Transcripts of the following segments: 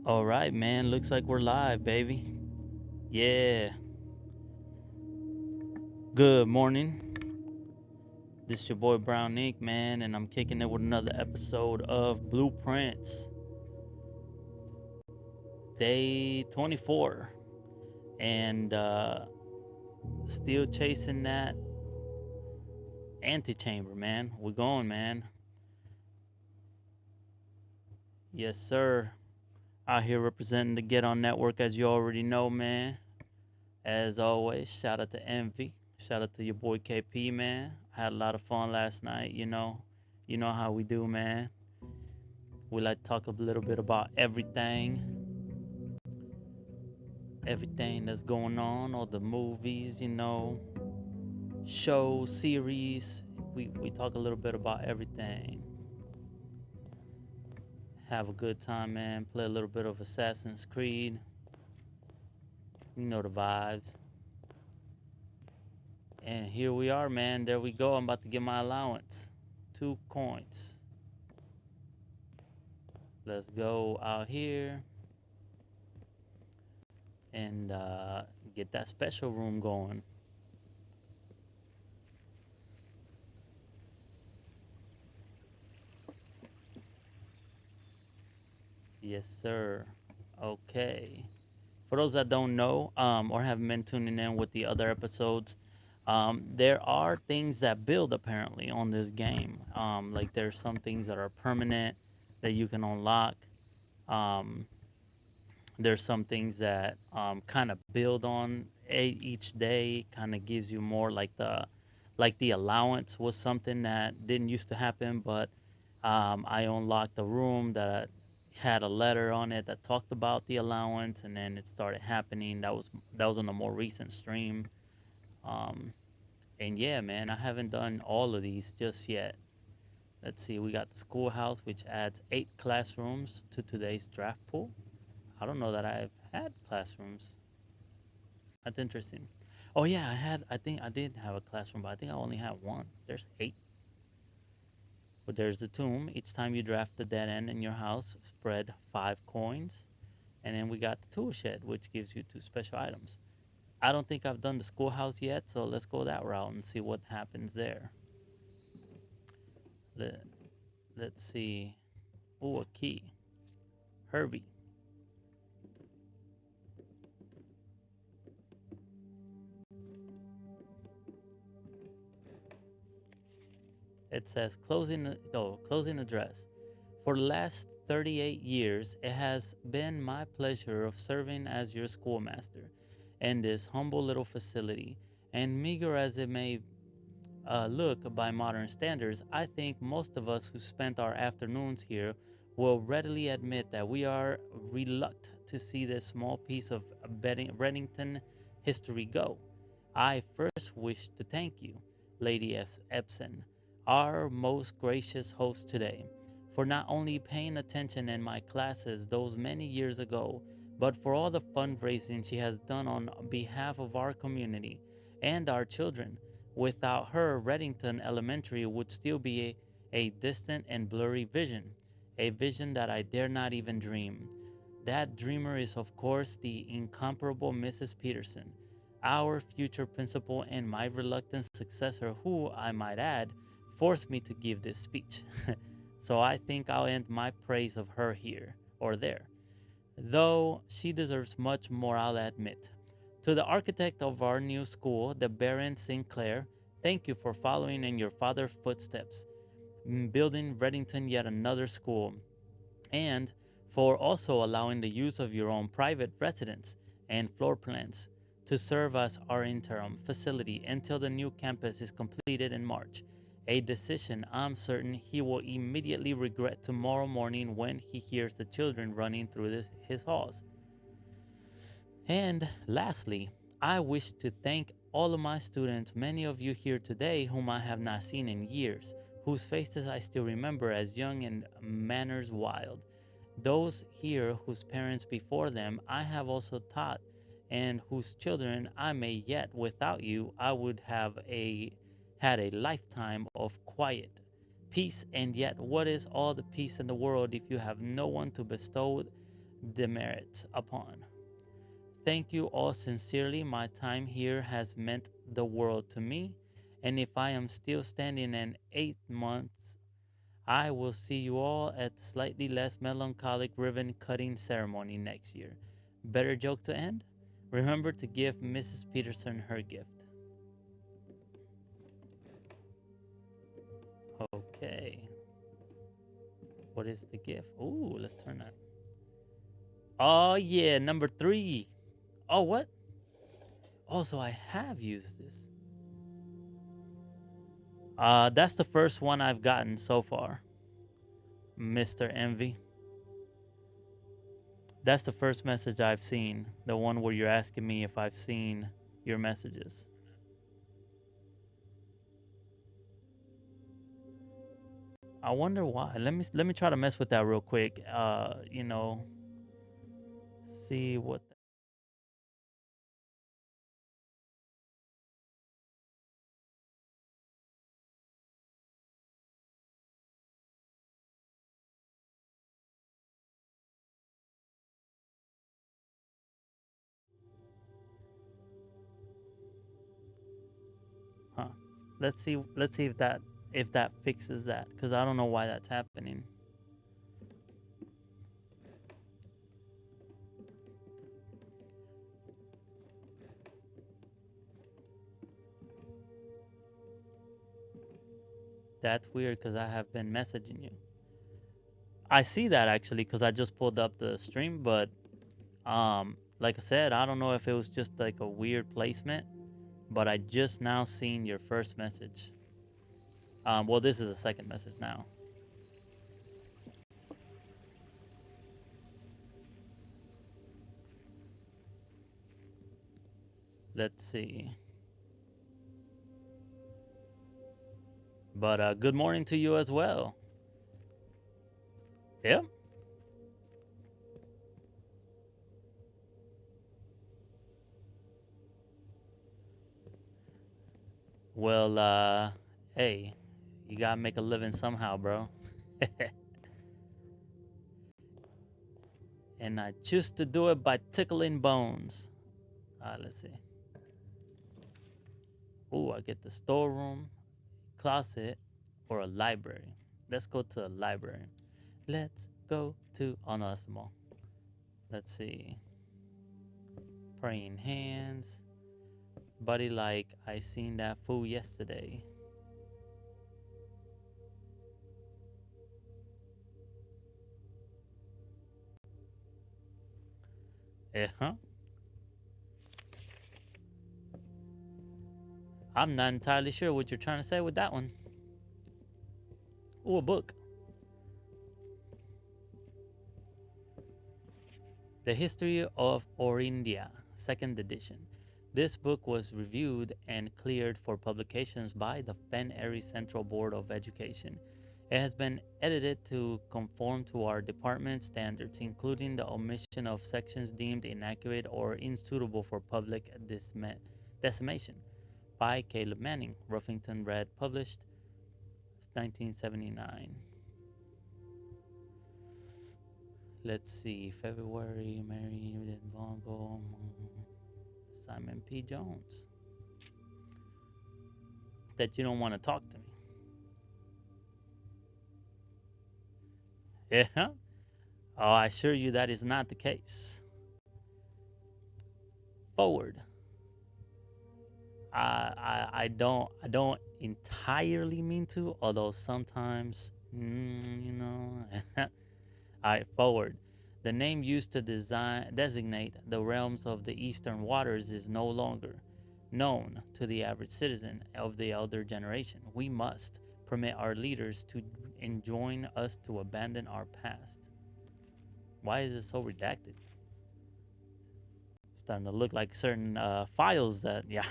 All right, man. Looks like we're live, baby. Yeah. Good morning. This is your boy Brown Ink, man, and I'm kicking it with another episode of Blueprints, day 24, and still chasing that antechamber, man. We're going, man. Yes, sir. Out here representing the Get On Network, as you already know, man. As always, shout out to Envy. Shout out to your boy KP, man. I had a lot of fun last night, you know. You know how we do, man. We like to talk a little bit about everything that's going on, all the movies, shows, series. We talk a little bit about everything. Have a good time, man. Play a little bit of Assassin's Creed. You know the vibes. And here we are, man. There we go. I'm about to get my allowance. 2 coins. Let's go out here and get that special room going. Yes, sir. Okay. For those that don't know, or haven't been tuning in with the other episodes, there are things that build apparently on this game. Like there's some things that are permanent that you can unlock. Um, there's some things that kind of build on each day. Kind of gives you more like the allowance was something that didn't used to happen, but I unlocked a room that had a letter on it that talked about the allowance, and then it started happening. That was on a more recent stream. Um, and yeah, man, I haven't done all of these just yet. Let's see, we got the schoolhouse, which adds 8 classrooms to today's draft pool. I don't know that I've had classrooms. That's interesting. Oh yeah, I think I did have a classroom, but I think I only had one. There's 8. But there's the tomb. Each time you draft the dead end in your house, spread 5 coins. And then we got the tool shed, which gives you 2 special items. I don't think I've done the schoolhouse yet, so let's go that route and see what happens there. Let, let's see. Ooh, a key. Herbie. It says closing address. For the last 38 years, it has been my pleasure of serving as your schoolmaster in this humble little facility. And meager as it may look by modern standards, I think most of us who spent our afternoons here will readily admit that we are reluctant to see this small piece of Reddington history go. I first wish to thank you, Lady Epson, our most gracious host today, for not only paying attention in my classes those many years ago, but for all the fundraising she has done on behalf of our community and our children. Without her, Reddington Elementary would still be a distant and blurry vision, a vision that I dare not even dream. That dreamer is, of course, the incomparable Mrs. Peterson, our future principal and my reluctant successor, who, I might add, forced me to give this speech. So I think I'll end my praise of her here or there, though she deserves much more, I'll admit. To the architect of our new school, the Baron Sinclair, thank you for following in your father's footsteps, building Reddington yet another school, and for also allowing the use of your own private residence and floor plans to serve as our interim facility until the new campus is completed in March. A decision I'm certain he will immediately regret tomorrow morning when he hears the children running through his halls. And lastly, I wish to thank all of my students, many of you here today whom I have not seen in years, whose faces I still remember as young and manners wild. Those here whose parents before them I have also taught, and whose children I may yet, without you, I would have had a lifetime of quiet, peace, and yet what is all the peace in the world if you have no one to bestow demerit upon. Thank you all sincerely. My time here has meant the world to me, and if I am still standing in 8 months, I will see you all at the slightly less melancholic ribbon cutting ceremony next year. Better joke to end? Remember to give Mrs. Peterson her gift. Okay. What is the gift? Ooh, let's turn that. Oh, yeah, number 3. Oh, what? Oh, so I have used this. That's the first one I've gotten so far, Mr. Envy. That's the first message I've seen. The one where you're asking me if I've seen your messages. I wonder why. Let me try to mess with that real quick. See what. Huh. Let's see if that fixes that, because I don't know why that's happening. That's weird because I have been messaging you. I see that actually because I just pulled up the stream, but like I said, I don't know if it was just like a weird placement, but I just now seen your first message. Well, this is the second message now. Let's see. But good morning to you as well. Yeah. Well, hey, you gotta make a living somehow, bro. And I choose to do it by tickling bones. Let's see. Ooh, I get the storeroom, closet, or a library. Let's go to a library. Let's go to. Oh no, that's the mall. Let's see. Praying hands. Buddy, like I seen that fool yesterday. Huh? I'm not entirely sure what you're trying to say with that one. Ooh, a book. The History of Orindia, second edition. This book was reviewed and cleared for publications by the Fen Eri Central Board of Education. It has been edited to conform to our department standards, including the omission of sections deemed inaccurate or unsuitable for public decimation. By Caleb Manning, Ruffington Red, published 1979. Let's see, February, Mary Bongo, Simon P. Jones. That you don't want to talk to me. Yeah? Oh, I assure you that is not the case. Forward. I don't entirely mean to, although sometimes, All right, forward. The name used to designate the realms of the eastern waters is no longer known to the average citizen of the elder generation. We must permit our leaders to enjoin us to abandon our past. Why is it so redacted? Starting to look like certain files that, yeah.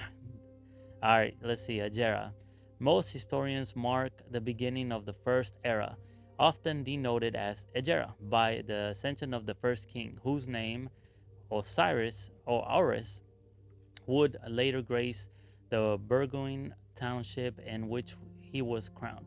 All right, let's see. Ajera. Most historians mark the beginning of the first era, often denoted as Ejera, by the ascension of the first king, whose name, Osiris or Auris, would later grace the Burgoyne township in which he was crowned.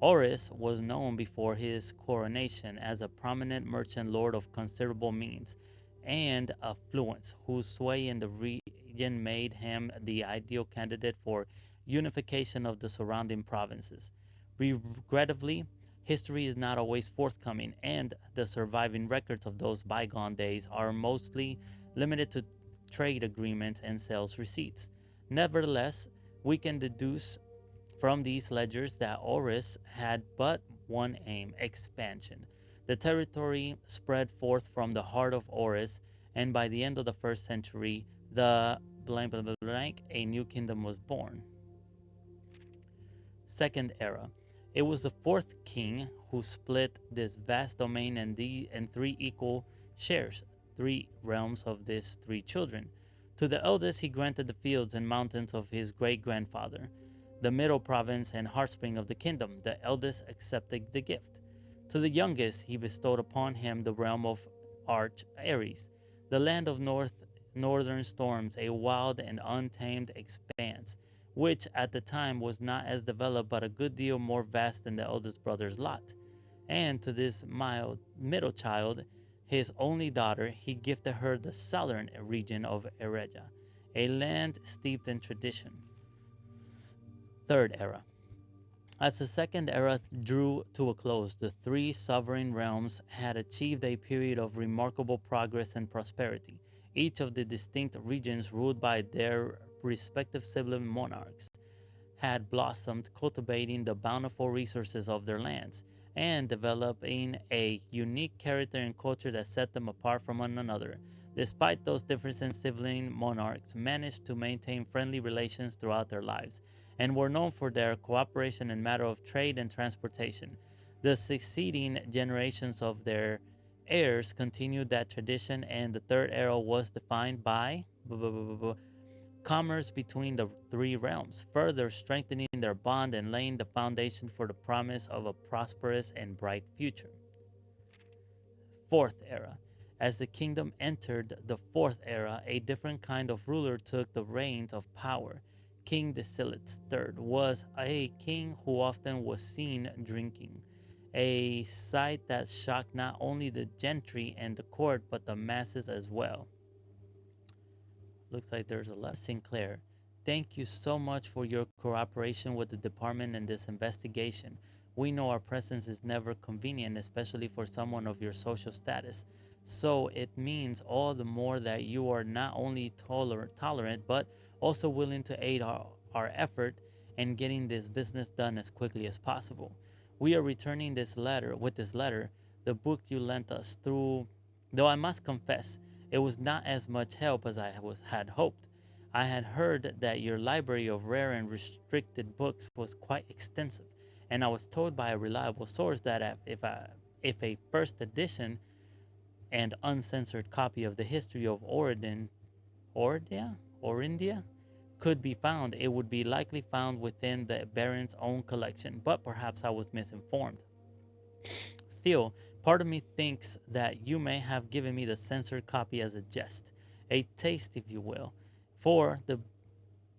Oris was known before his coronation as a prominent merchant lord of considerable means and affluence, whose sway in the region made him the ideal candidate for unification of the surrounding provinces. Regrettably, history is not always forthcoming, and the surviving records of those bygone days are mostly limited to trade agreements and sales receipts. Nevertheless, we can deduce from these ledgers that Oris had but one aim: expansion. The territory spread forth from the heart of Oris, and by the end of the first century, the blank, blank, blank, blank, a new kingdom was born. Second era. It was the fourth king who split this vast domain in three equal shares, three realms of these three children. To the eldest he granted the fields and mountains of his great grandfather, the middle province and heartspring of the kingdom. The eldest accepted the gift. To the youngest he bestowed upon him the realm of Arch Ares, the land of northern storms, a wild and untamed expanse which at the time was not as developed but a good deal more vast than the eldest brother's lot. And to this middle child, his only daughter, he gifted her the southern region of Ereja, a land steeped in tradition. Third era. As the second era drew to a close, the three sovereign realms had achieved a period of remarkable progress and prosperity, each of the distinct regions ruled by their respective sibling monarchs had blossomed, cultivating the bountiful resources of their lands and developing a unique character and culture that set them apart from one another. Despite those differences, sibling monarchs managed to maintain friendly relations throughout their lives and were known for their cooperation in matter of trade and transportation. The succeeding generations of their heirs continued that tradition, and the third era was defined by commerce between the three realms, further strengthening their bond and laying the foundation for the promise of a prosperous and bright future. Fourth era. As the kingdom entered the fourth era, a different kind of ruler took the reins of power. King Desilates III was a king who often was seen drinking, a sight that shocked not only the gentry and the court but the masses as well. Looks like there's a letter. Sinclair, thank you so much for your cooperation with the department in this investigation. We know our presence is never convenient, especially for someone of your social status. So it means all the more that you are not only tolerant but also willing to aid our effort in getting this business done as quickly as possible. We are returning this letter with this letter, the book you lent us through, though I must confess it was not as much help as had hoped. I had heard that your library of rare and restricted books was quite extensive, and I was told by a reliable source that if a first edition and uncensored copy of the history of Orindia could be found, it would be likely found within the Baron's own collection, but perhaps I was misinformed. Still, part of me thinks that you may have given me the censored copy as a jest, a taste, if you will, for the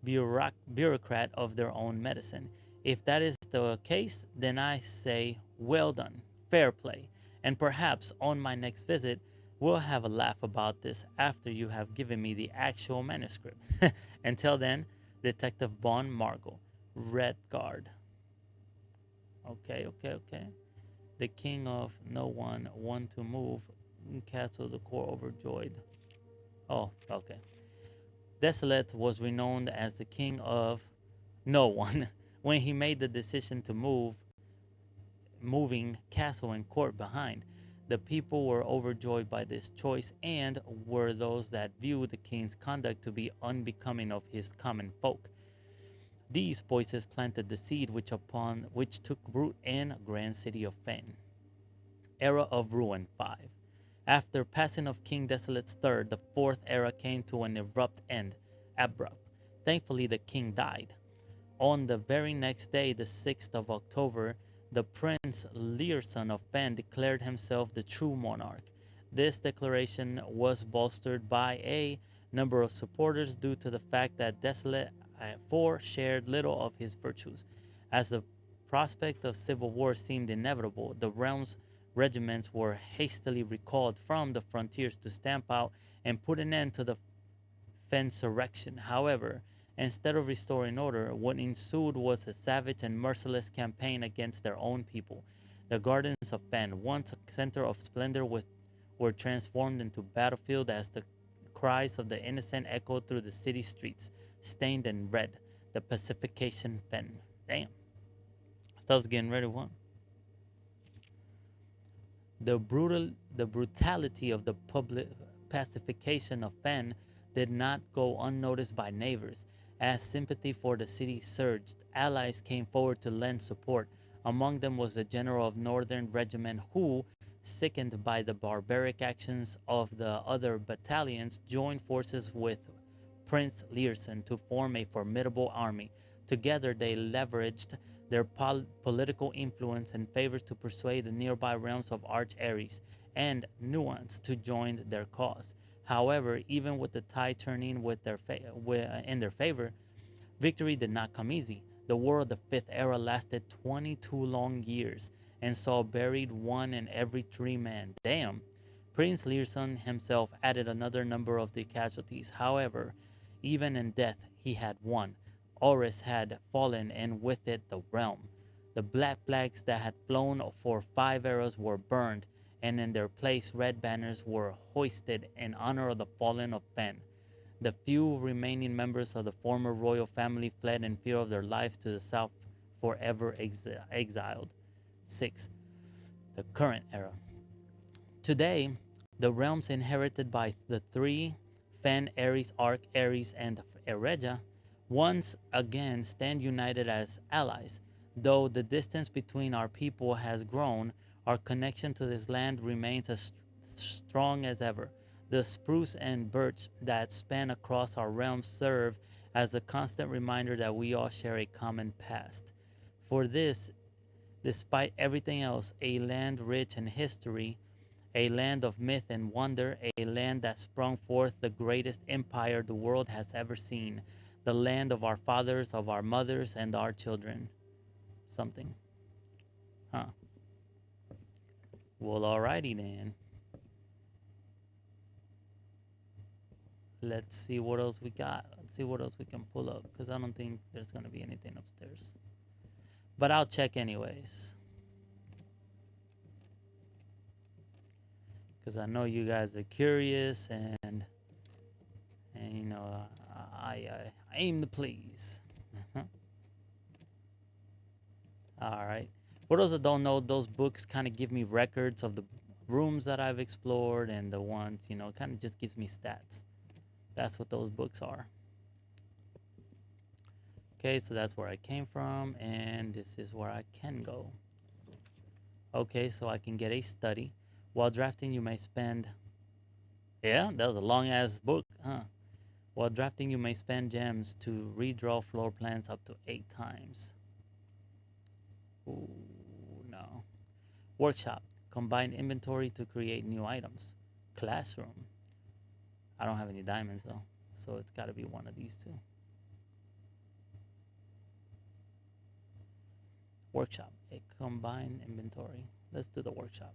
bureaucrat of their own medicine. If that is the case, then I say, well done, fair play, and perhaps on my next visit, we'll have a laugh about this after you have given me the actual manuscript. Until then, Detective Bon Margot, Red Guard. Okay. The king of no one to move, castle the core overjoyed. Oh, okay. Desolate was renowned as the king of no one when he made the decision to moving castle and court behind. The people were overjoyed by this choice and were those that viewed the king's conduct to be unbecoming of his common folk. These voices planted the seed which took root in grand city of Fen. Era of Ruin 5. After passing of King Desolate's third, the fourth era came to an abrupt. Thankfully, the king died. On the very next day, the 6th of October, the Prince Learson of Fen declared himself the true monarch. This declaration was bolstered by a number of supporters due to the fact that Desolate IV shared little of his virtues. As the prospect of civil war seemed inevitable, the realm's regiments were hastily recalled from the frontiers to stamp out and put an end to the Fensurrection. However, instead of restoring order, what ensued was a savage and merciless campaign against their own people. The gardens of Fen, once a center of splendor, were transformed into battlefield as the cries of the innocent echoed through the city streets, stained in red. The pacification Fen. Damn. Stuff's getting ready. One. The brutality of the public pacification of Fen did not go unnoticed by neighbors. As sympathy for the city surged, allies came forward to lend support. Among them was the general of Northern Regiment who, sickened by the barbaric actions of the other battalions, joined forces with Prince Learson to form a formidable army. Together they leveraged their political influence and favors to persuade the nearby realms of Arch Ares and Nuance to join their cause. However, even with the tide turning in their favor, victory did not come easy. The War of the Fifth Era lasted 22 long years and saw buried one in every three men. Damn! Prince Learson himself added another number of the casualties. However, even in death, he had won. Oris had fallen, and with it the realm. The black flags that had flown for 5 eras were burned, and in their place red banners were hoisted in honor of the fallen of Fen. The few remaining members of the former royal family fled in fear of their lives to the south, forever exiled. 6. The current era. Today, the realms inherited by the three Fen, Ares, Arc, Ares, and Ereja once again stand united as allies. Though the distance between our people has grown, our connection to this land remains as strong as ever. The spruce and birch that span across our realms serve as a constant reminder that we all share a common past. For this, despite everything else, a land rich in history, a land of myth and wonder, a land that sprung forth the greatest empire the world has ever seen, the land of our fathers, of our mothers, and our children. Something. Huh. Well, alrighty then. Let's see what else we got. Let's see what else we can pull up, because I don't think there's going to be anything upstairs. But I'll check anyways, because I know you guys are curious, and you know, I aim to please. All right. For those that don't know, those books kind of give me records of the rooms that I've explored and the ones, kind of just gives me stats. That's what those books are. Okay, so that's where I came from, and this is where I can go. Okay, so I can get a study. While drafting, you may spend... Yeah, that was a long-ass book, huh? While drafting, you may spend gems to redraw floor plans up to 8 times. Ooh, no. Workshop. Combine inventory to create new items. Classroom. I don't have any diamonds, though, so it's got to be one of these two. Workshop. A combined inventory. Let's do the workshop.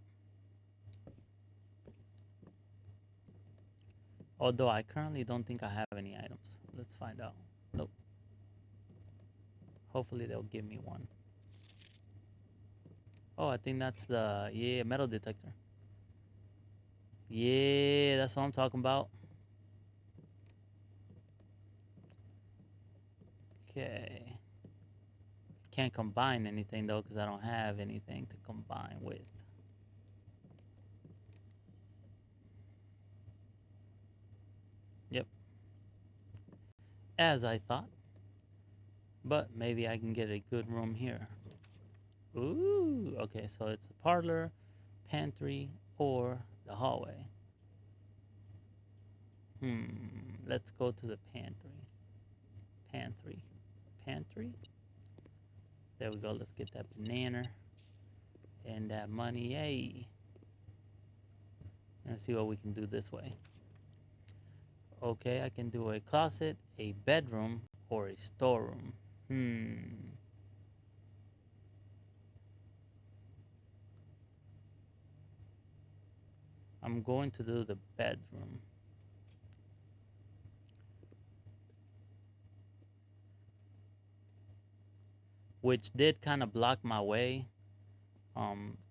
Although I currently don't think I have any items. Let's find out. Nope. Hopefully they'll give me one. Oh, I think that's the, yeah, metal detector. Yeah, that's what I'm talking about. Okay. Can't combine anything though, because I don't have anything to combine with. Yep. As I thought. But maybe I can get a good room here. Ooh, okay, so it's a parlor, pantry, or the hallway. Let's go to the pantry. Pantry. Pantry? There we go, let's get that banana and that money, yay. And see what we can do this way. Okay, I can do a closet, a bedroom, or a storeroom. I'm going to do the bedroom, which did kind of block my way.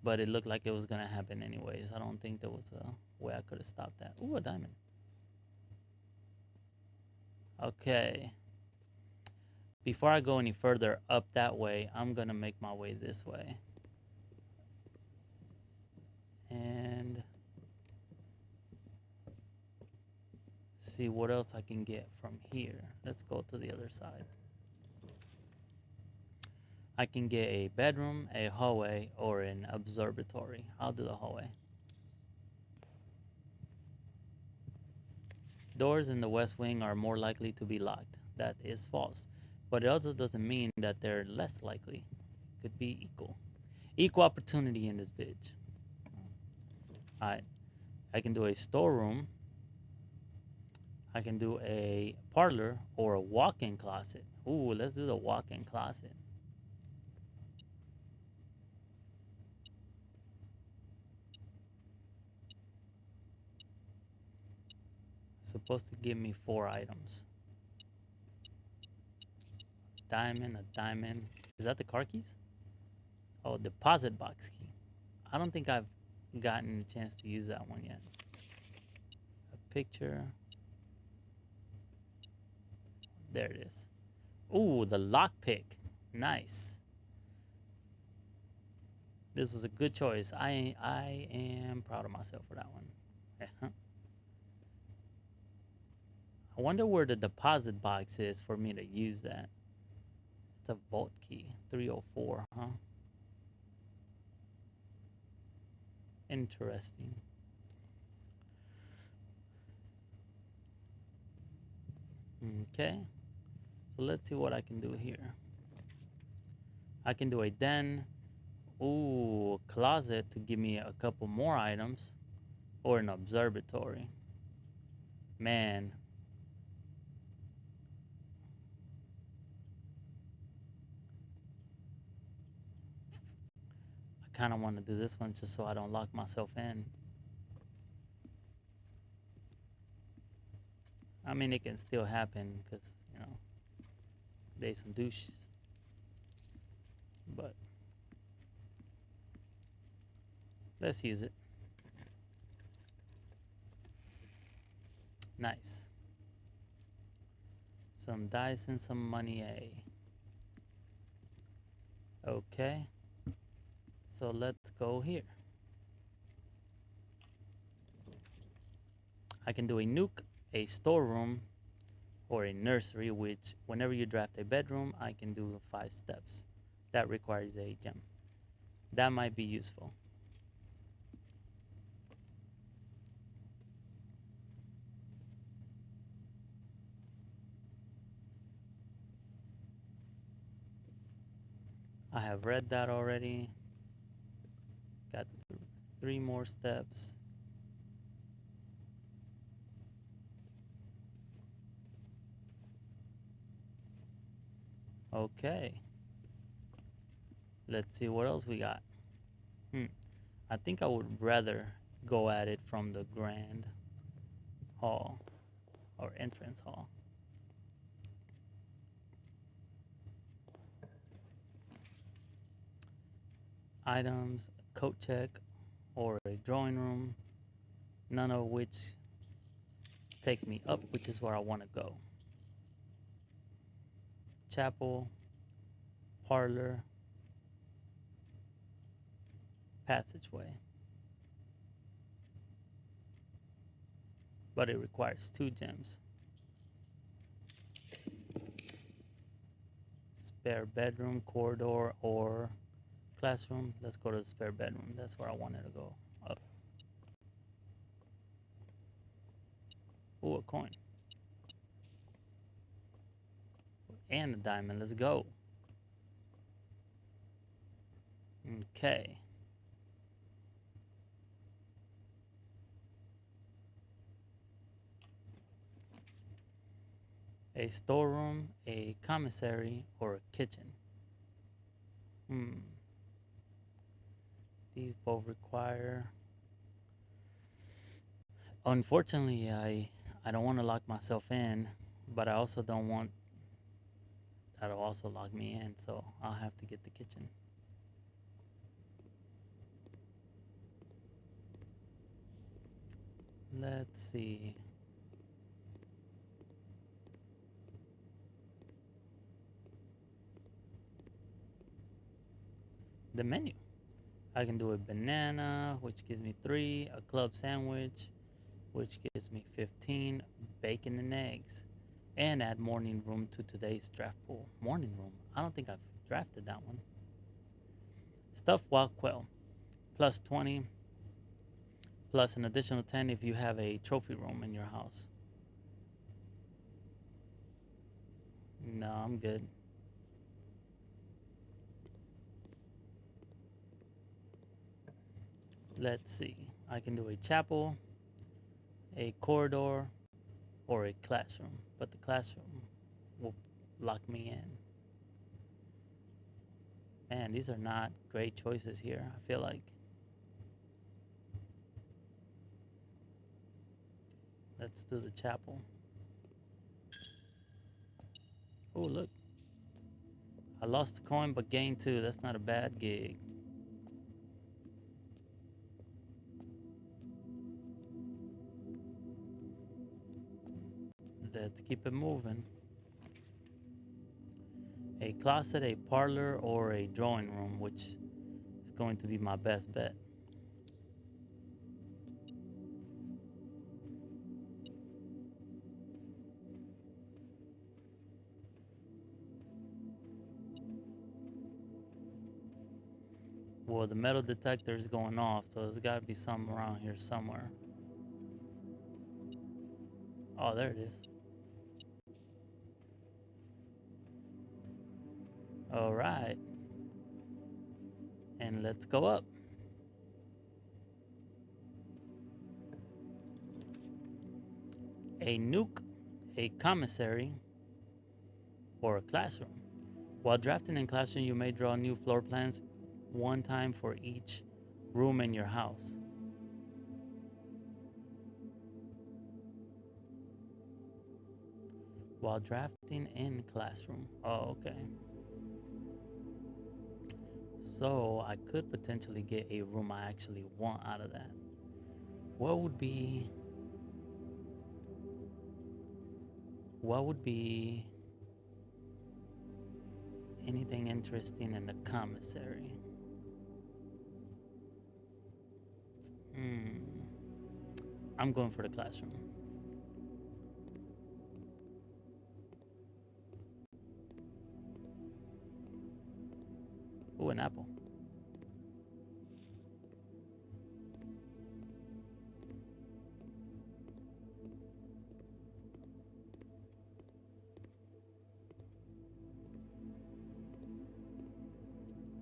But it looked like it was gonna happen anyways. I don't think there was a way I could have stopped that. Ooh, a diamond. Okay. Before I go any further up that way, I'm gonna make my way this way. And see what else I can get from here. Let's go to the other side. I can get a bedroom, a hallway, or an observatory. I'll do the hallway. Doors in the west wing are more likely to be locked. That is false. But it also doesn't mean that they're less likely. Could be equal. Equal opportunity in this bitch. Alright. I can do a storeroom. I can do a parlor or a walk-in closet. Ooh, let's do the walk-in closet. Supposed to give me 4 items. Diamond, a diamond. Is that the car keys? Oh, deposit box key. I don't think I've gotten a chance to use that one yet. A picture. There it is. Ooh, the lockpick. Nice. This was a good choice. I am proud of myself for that one. I wonder where the deposit box is for me to use that. It's a vault key. 304, huh? Interesting. Okay. So let's see what I can do here. I can do a den. Ooh, closet to give me a couple more items. Or an observatory. Man. I kind of want to do this one just so I don't lock myself in. I mean, it can still happen because, you know, they some douches. But let's use it. Nice. Some dice and some money, A. Okay. So let's go here. I can do a nuke, a storeroom, or a nursery, which whenever you draft a bedroom, I can do 5 steps. That requires a gem. That might be useful. I have read that already. Got 3 more steps. Okay. Let's see what else we got. I think I would rather go at it from the grand hall or entrance hall. Items, a coat check, or a drawing room, none of which take me up, which is where I want to go. Chapel, parlor, passageway. But it requires 2 gems. Spare bedroom, corridor, or classroom. Let's go to the spare bedroom. That's where I wanted to go. Up. Ooh, a coin. And a diamond. Let's go. Okay. A storeroom, a commissary, or a kitchen. These both require Unfortunately, I don't want to lock myself in, but I also don't want that'll also lock me in, so I'll have to get the kitchen. Let's see. The menu. I can do a banana, which gives me 3, a club sandwich, which gives me 15, bacon and eggs, and add morning room to today's draft pool. Morning room? I don't think I've drafted that one. Stuffed wild quail, plus 20, plus an additional 10 if you have a trophy room in your house. No, I'm good. Let's see. I can do a chapel, a corridor, or a classroom, but the classroom will lock me in. Man, these are not great choices here, I feel like. Let's do the chapel. Oh, look. I lost a coin but gained 2. That's not a bad gig. Let's keep it moving. A closet, a parlor, or a drawing room, which is going to be my best bet. Well, the metal detector is going off, so there's got to be some around here somewhere. Oh, there it is. All right. And let's go up. A nuke, a commissary, or a classroom. While drafting in classroom, you may draw new floor plans one time for each room in your house. While drafting in classroom. Oh, okay. So I could potentially get a room I actually want out of that. What would be what would be anything interesting in the commissary? Hmm. I'm going for the classroom. Ooh, an apple.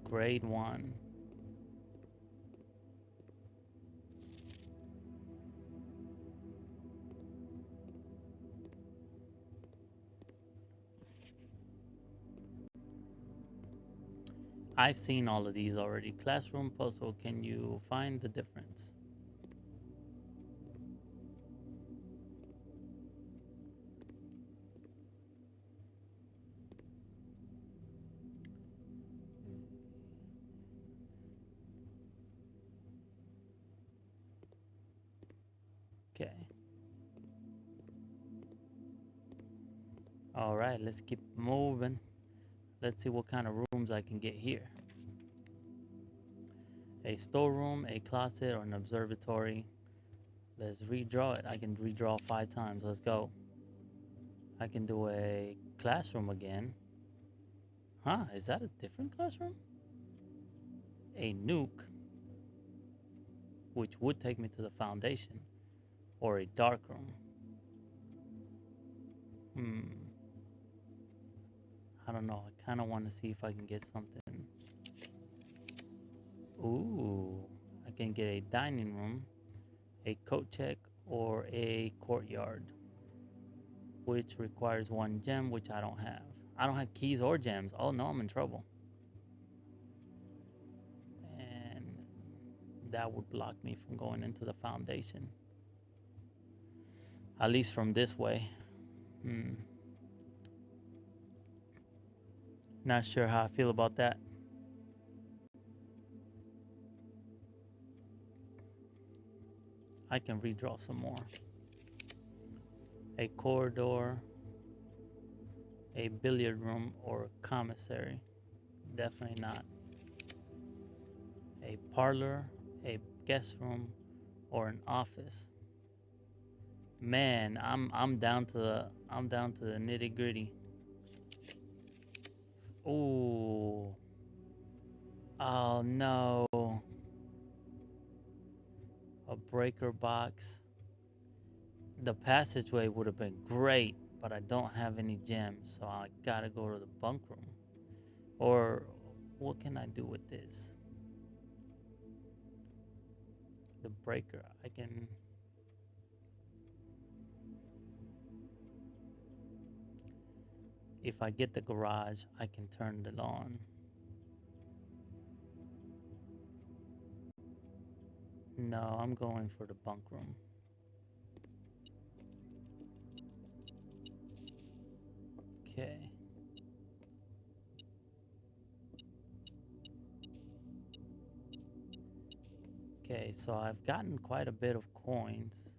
Grade 1. I've seen all of these already. Classroom puzzle, can you find the difference? Okay. All right, let's keep moving. Let's see what kind of rooms I can get here. A storeroom, a closet, or an observatory. Let's redraw it. I can redraw 5 times. Let's go. I can do a classroom again. Huh, is that a different classroom? A nuke, which would take me to the foundation, or a dark room. Hmm, I don't know. I kind of want to see if I can get something. Ooh, I can get a dining room, a coat check, or a courtyard, which requires 1 gem, which I don't have. I don't have keys or gems. Oh no, I'm in trouble. And that would block me from going into the foundation. At least from this way. Not sure how I feel about that. I can redraw some more. A corridor, a billiard room, or commissary. Definitely not. A parlor, a guest room, or an office. Man, I'm down to the nitty gritty. Ooh. Oh no. A breaker box. The passageway would have been great, but I don't have any gems, so I gotta go to the bunk room. Or what can I do with this? The breaker. I can. If I get the garage, I can turn it on. No, I'm going for the bunk room. Okay. Okay, so I've gotten quite a bit of coins.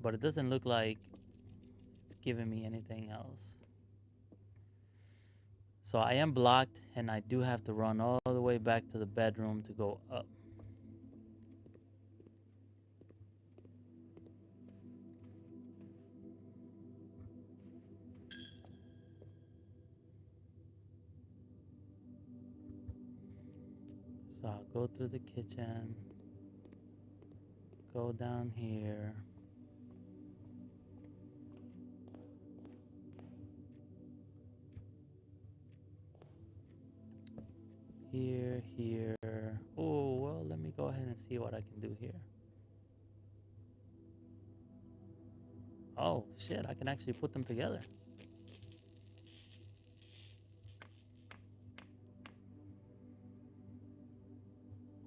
But it doesn't look like it's giving me anything else. So I am blocked, and I do have to run all the way back to the bedroom to go up. So I'll go through the kitchen, go down here. Here. Oh, well, let me go ahead and see what I can do here. Oh, shit, I can actually put them together.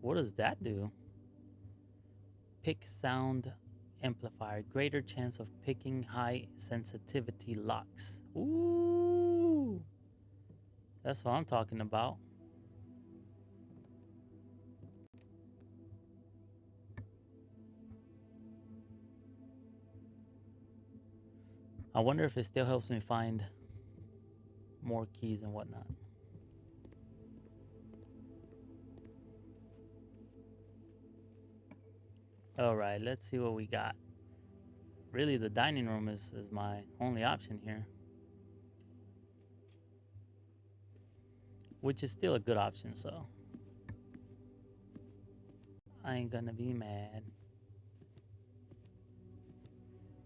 What does that do? Pick sound amplifier. Greater chance of picking high sensitivity locks. Ooh. That's what I'm talking about. I wonder if it still helps me find more keys and whatnot. All right, let's see what we got. Really, the dining room is my only option here, which is still a good option, so I ain't gonna be mad.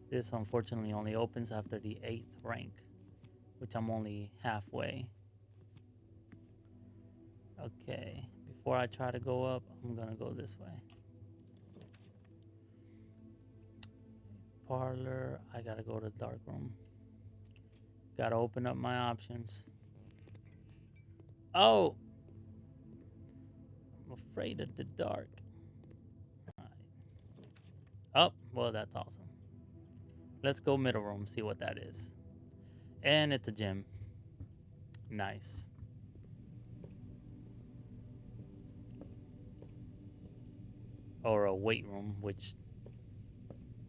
This unfortunately only opens after the 8th rank, which I'm only halfway. Okay, before I try to go up, I'm gonna go this way. Parlor, I gotta go to dark room. Gotta open up my options. Oh! I'm afraid of the dark. Right. Oh, well, that's awesome. Let's go middle room, see what that is. And it's a gym. Nice. Or a weight room, which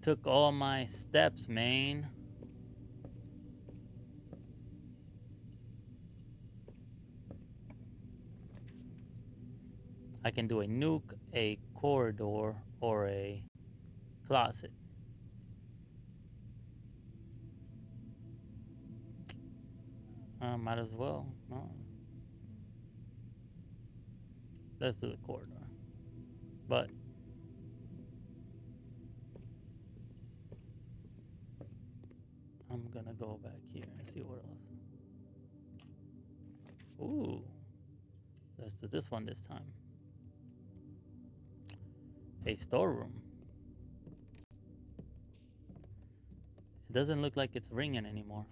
took all my steps, man. I can do a nuke, a corridor, or a closet. Might as well. No. Let's do the corridor. But I'm gonna go back here and see what else. Ooh. Let's do this one this time. A storeroom. It doesn't look like it's ringing anymore.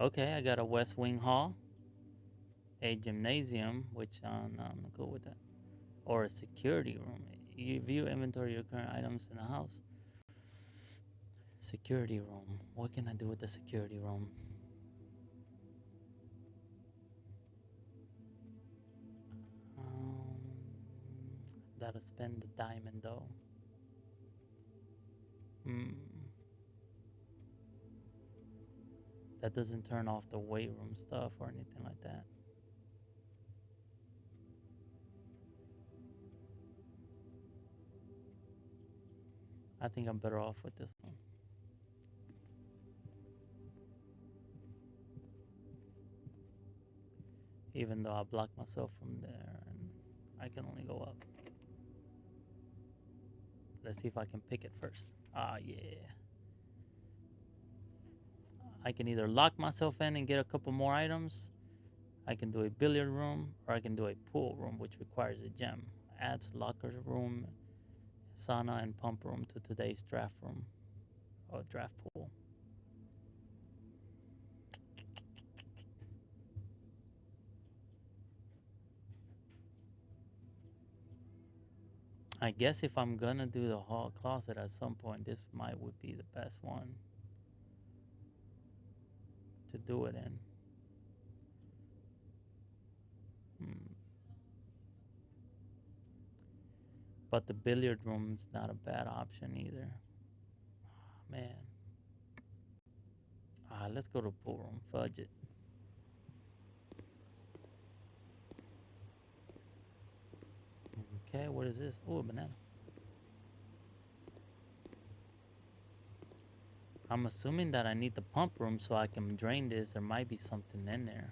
Okay, I got a West Wing Hall, a gymnasium, which I'm cool with that, or a security room. You view inventory of your current items in the house. Security room. What can I do with the security room? Um, Gotta spend the diamond though. Hmm. That doesn't turn off the weight room stuff or anything like that. I think I'm better off with this one. Even though I blocked myself from there and I can only go up. Let's see if I can pick it first. Ah, yeah. I can either lock myself in and get a couple more items. I can do a billiard room, or I can do a pool room, which requires a gem. Adds locker room, sauna, and pump room to today's draft room or draft pool. I guess if I'm gonna do the hall closet at some point, this might would be the best one to do it in. Hmm. But the billiard room's not a bad option either. Man. Let's go to pool room. Fudge it. Okay, what is this? Oh, a banana. I'm assuming that I need the pump room so I can drain this. There might be something in there.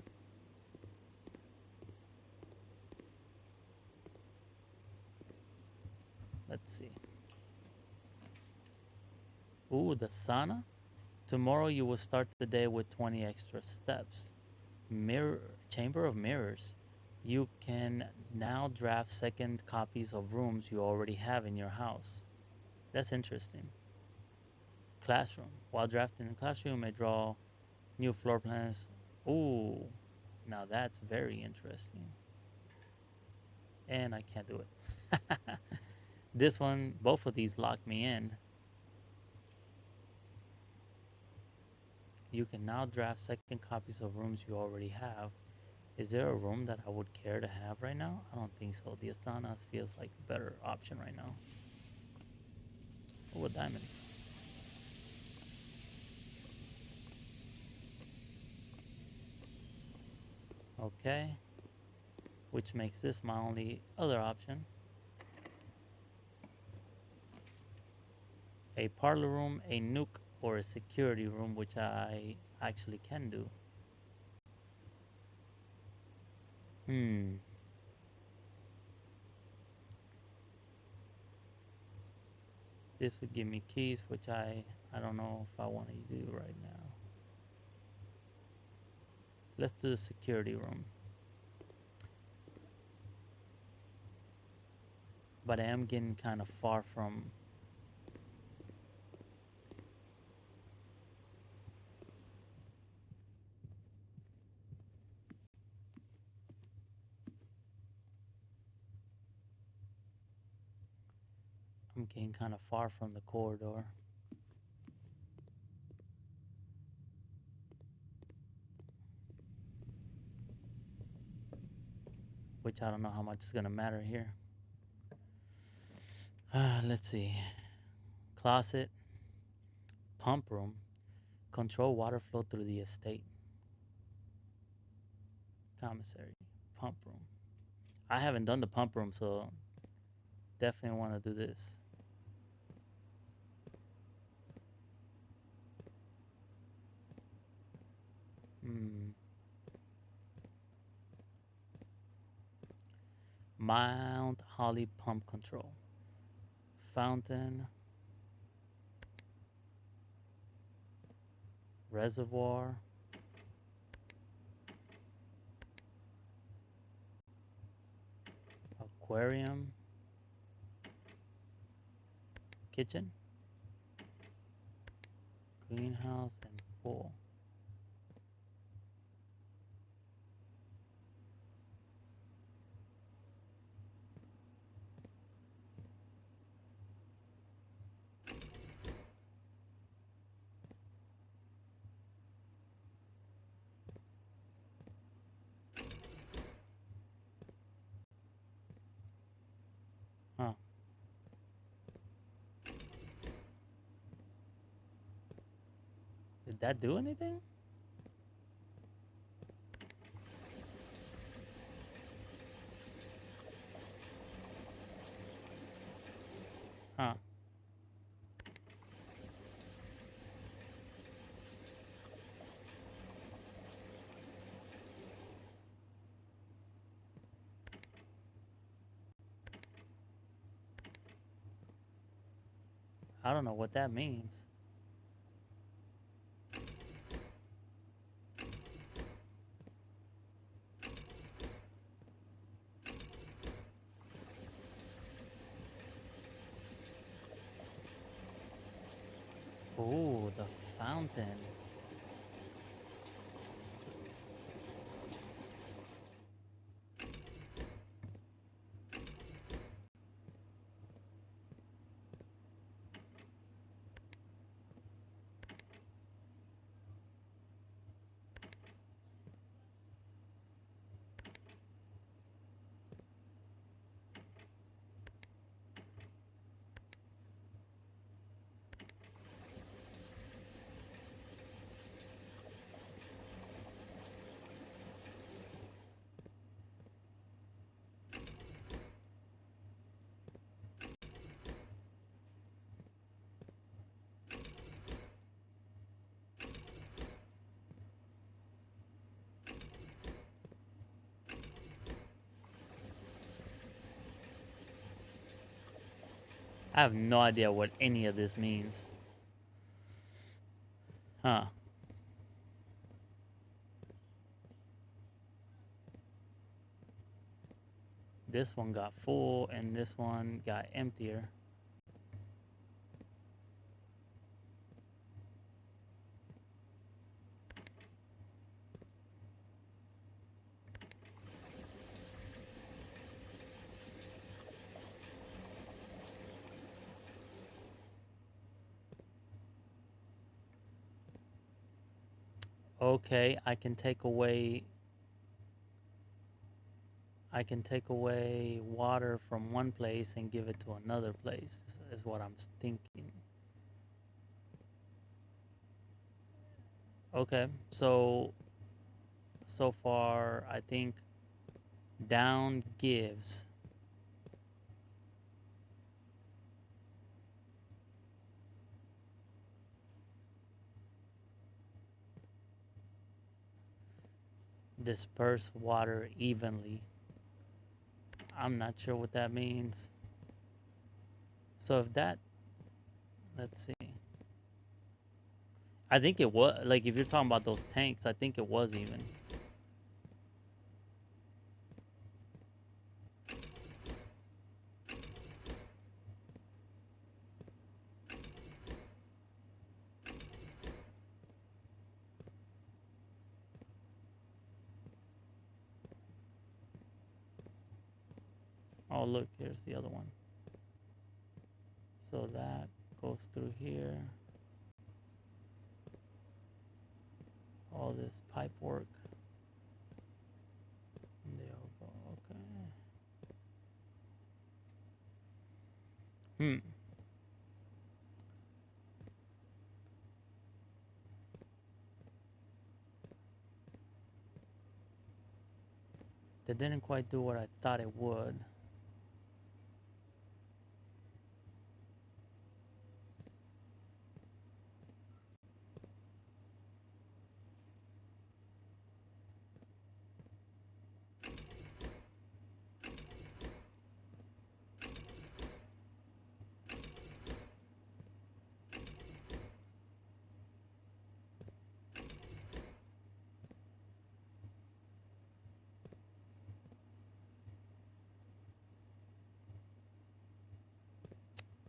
Let's see. Ooh, the sauna. Tomorrow you will start the day with 20 extra steps. Mirror Chamber of Mirrors. You can now draft second copies of rooms you already have in your house. That's interesting. Classroom. While drafting in the classroom, you may draw new floor plans. Ooh, now that's very interesting. And I can't do it. This one, both of these lock me in. You can now draft second copies of rooms you already have. Is there a room that I would care to have right now? I don't think so. The Asana feels like a better option right now. Oh, a diamond. Okay, which makes this my only other option. A parlor room, a nuke, or a security room, which I actually can do. Hmm. This would give me keys, which I don't know if I want to do right now. Let's do the security room. But I am getting kind of far from. I'm getting kind of far from the corridor. Which I don't know how much is gonna matter here. Let's see. Closet, pump room, control water flow through the estate. Commissary, pump room. I haven't done the pump room, so definitely want to do this. Hmm. Mount Holly pump control. Fountain, reservoir, aquarium, kitchen, greenhouse, and pool. Did that do anything? Huh. I don't know what that means. Ooh, the fountain. I have no idea what any of this means. Huh. This one got full and this one got emptier. Okay, I can take away water from one place and give it to another place is what I'm thinking. Okay, so far I think down gives. Disperse water evenly. I'm not sure what that means. So if that, let's see. I think it was like if you're talking about those tanks, I think it was even. Oh, look, here's the other one. So that goes through here. All this pipe work. And they all go, okay. Hmm. That didn't quite do what I thought it would.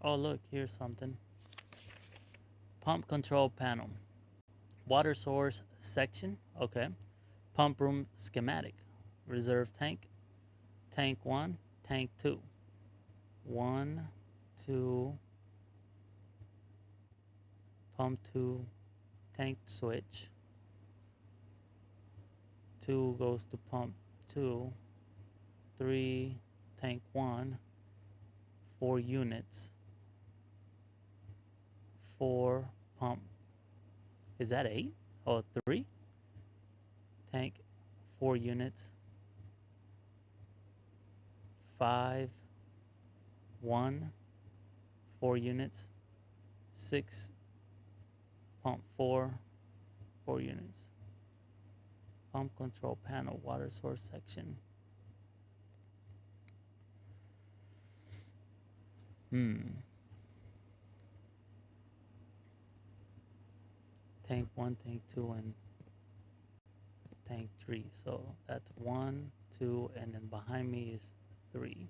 Oh, look, here's something. Pump control panel. Water source section. Okay. Pump room schematic. Reserve tank. Tank 1. Tank 2. 1, 2. Pump 2. Tank switch. 2 goes to pump 2. 3. Tank 1. 4 units. 4 pump Is that 8? Oh, 3? Tank, 4 units. 5, 1, 4 units. 6, pump 4, 4 units. Pump control panel, water source section. Tank 1, tank 2, and tank 3. So that's 1, 2, and then behind me is 3.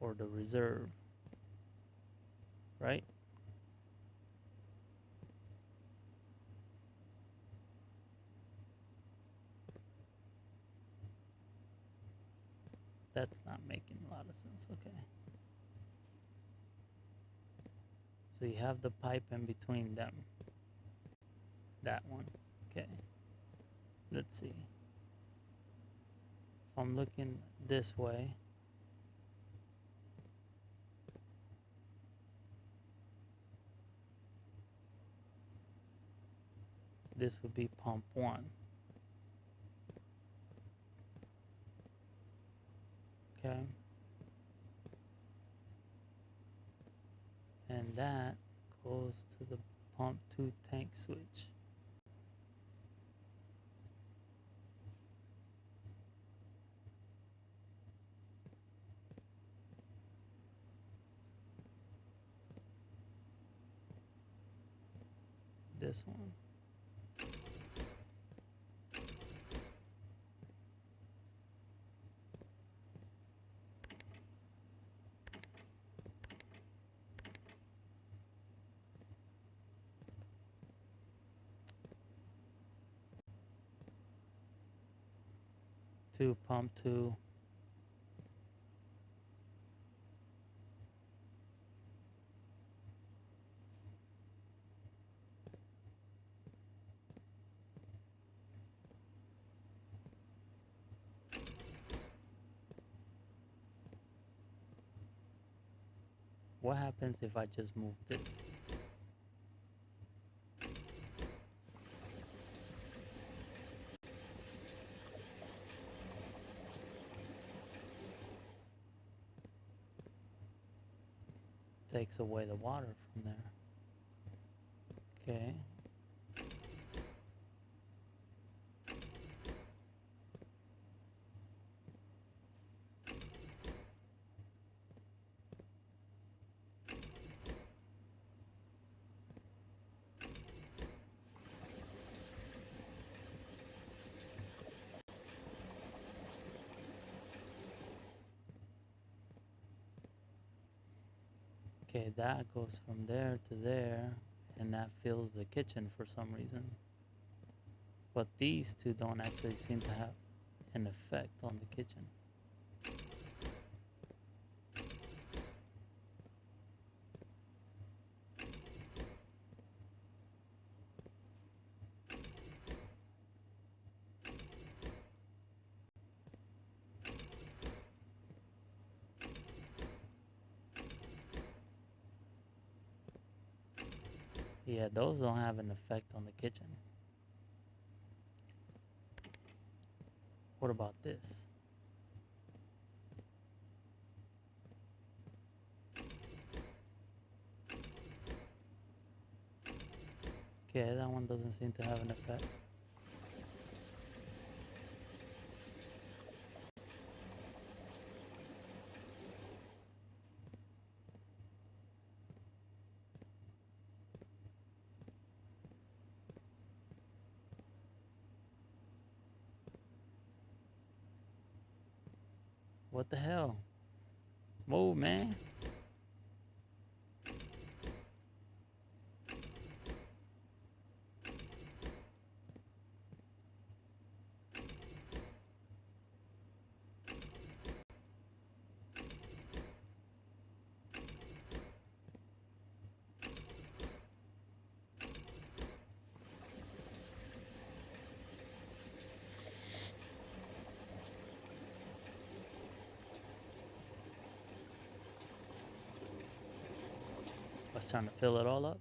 Or the reserve, right? That's not making a lot of sense. Okay. So you have the pipe in between them. That one. Okay. Let's see. If I'm looking this way, this would be pump 1. Okay. And that goes to the pump 2 tank switch. This one. To pump 2. What happens if I just move this? Takes away the water from there. Okay. Okay, that goes from there to there, and that fills the kitchen for some reason. But these two don't actually seem to have an effect on the kitchen. Yeah, those don't have an effect on the kitchen. What about this? Okay, that one doesn't seem to have an effect. What the hell? Move, man. I was trying to fill it all up.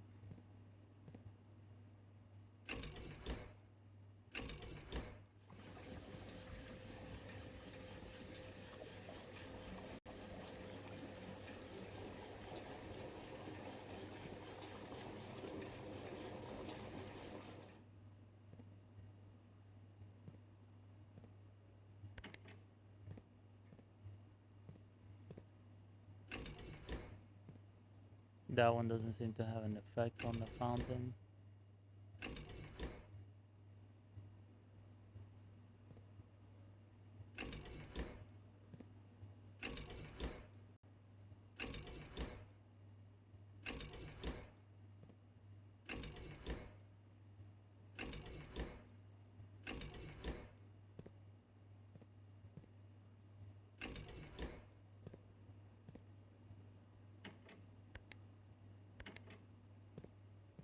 That one doesn't seem to have an effect on the fountain.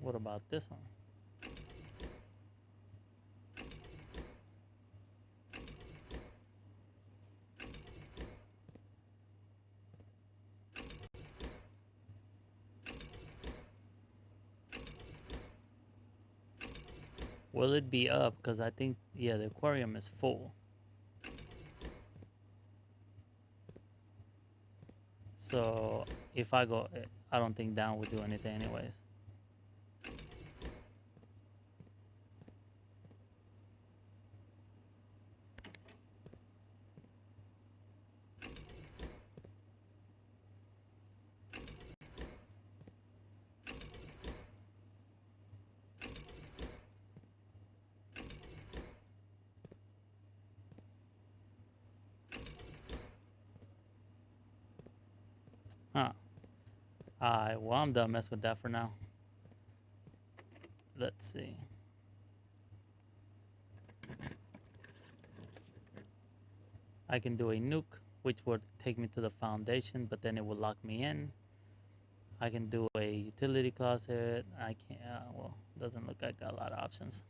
What about this one? Will it be up? Because I think, yeah, the aquarium is full. So if I go, I don't think down would do anything anyways. Huh. Alright, well, I'm done messing with that for now. Let's see. I can do a nuke, which would take me to the foundation, but then it will lock me in. I can do a utility closet. I can't, well, doesn't look like I got a lot of options.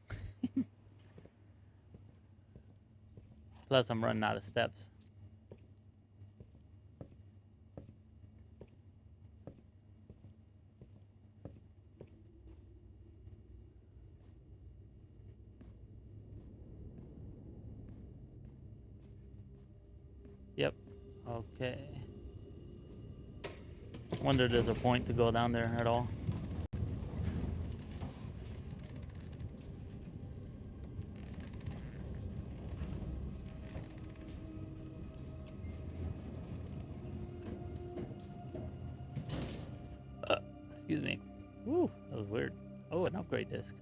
Plus, I'm running out of steps. Yep. Okay. Wonder if there's a point to go down there at all. Excuse me. Woo, that was weird. Oh, an upgrade disc.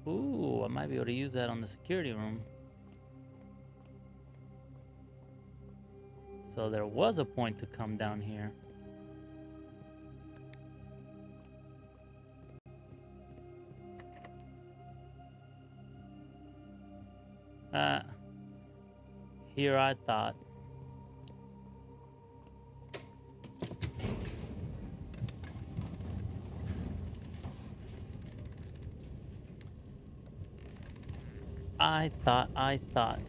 Ooh, I might be able to use that on the security room. So there was a point to come down here. Uh, Here I thought. I thought.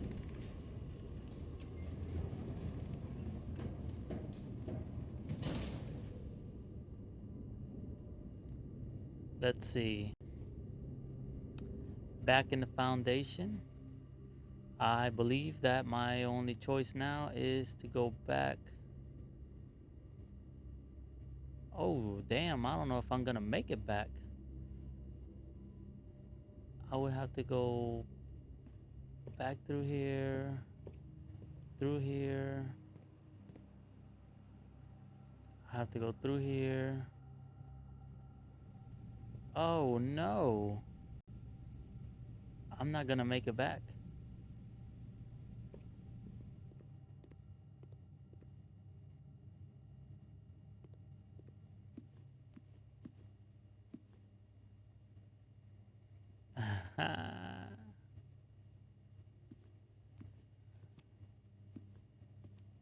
Let's see. Back in the foundation. I believe that my only choice now is to go back. Oh, damn, I don't know if I'm gonna make it back. I would have to go back through here, through here. I have to go through here. Oh no, I'm not gonna make it back.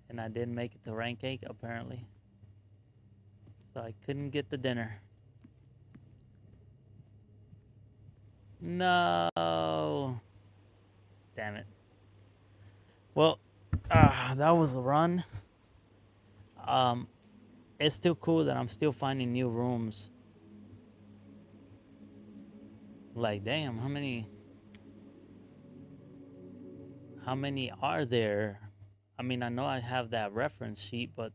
And I didn't make it to rank 8 apparently. So I couldn't get the dinner. No. Damn it. Well, that was a run. Um, it's still cool that I'm still finding new rooms. Like, damn, how many are there? I mean, I know I have that reference sheet, but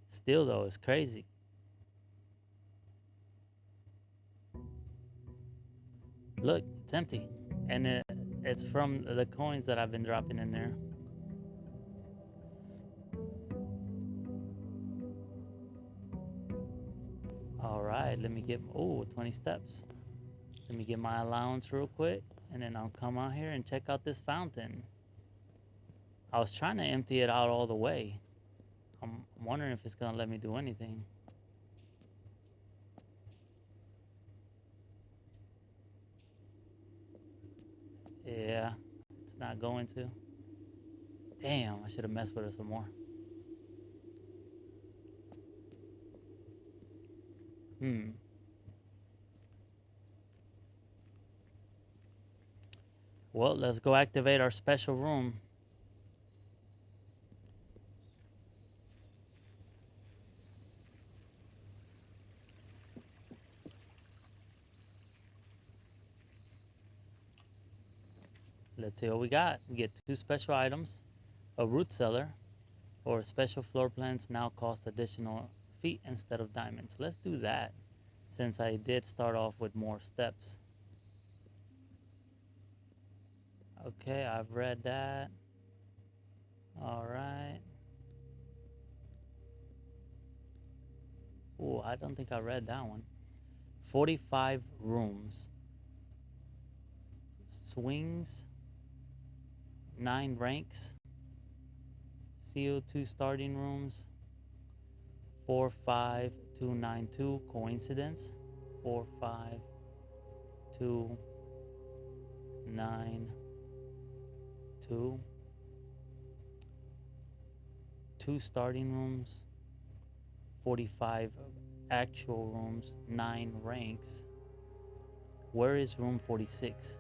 still though, it's crazy. Look, it's empty. And it's from the coins that I've been dropping in there. All right, let me get, oh, 20 steps. Let me get my allowance real quick, and then I'll come out here and check out this fountain. I was trying to empty it out all the way. I'm wondering if it's gonna let me do anything. Yeah, it's not going to. Damn, I should have messed with it some more. Hmm. Well, let's go activate our special room. Let's see what we got. We get 2 special items, a root cellar, or special floor plans now cost additional feet instead of diamonds. Let's do that since I did start off with more steps. Okay, I've read that. All right. Oh, I don't think I read that one. 45 rooms. Swings, 9 ranks. CO2 starting rooms, 45292. Coincidence? 45292. 2 starting rooms, 45 actual rooms, 9 ranks. Where is room 46?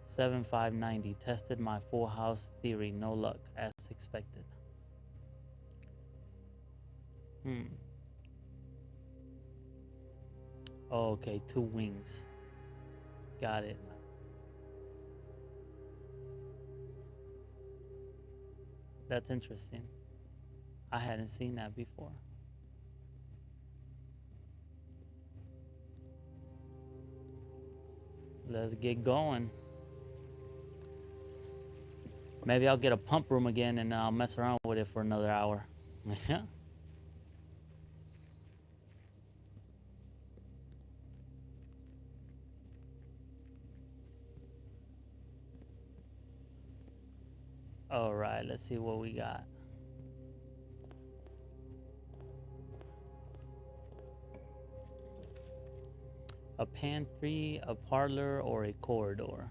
7590. Tested my full house theory. No luck, as expected. Hmm. Oh, okay, 2 wings. Got it. That's interesting. I hadn't seen that before. Let's get going. Maybe I'll get a pump room again and I'll mess around with it for another hour. Yeah. All right, let's see what we got. A pantry, a parlor, or a corridor?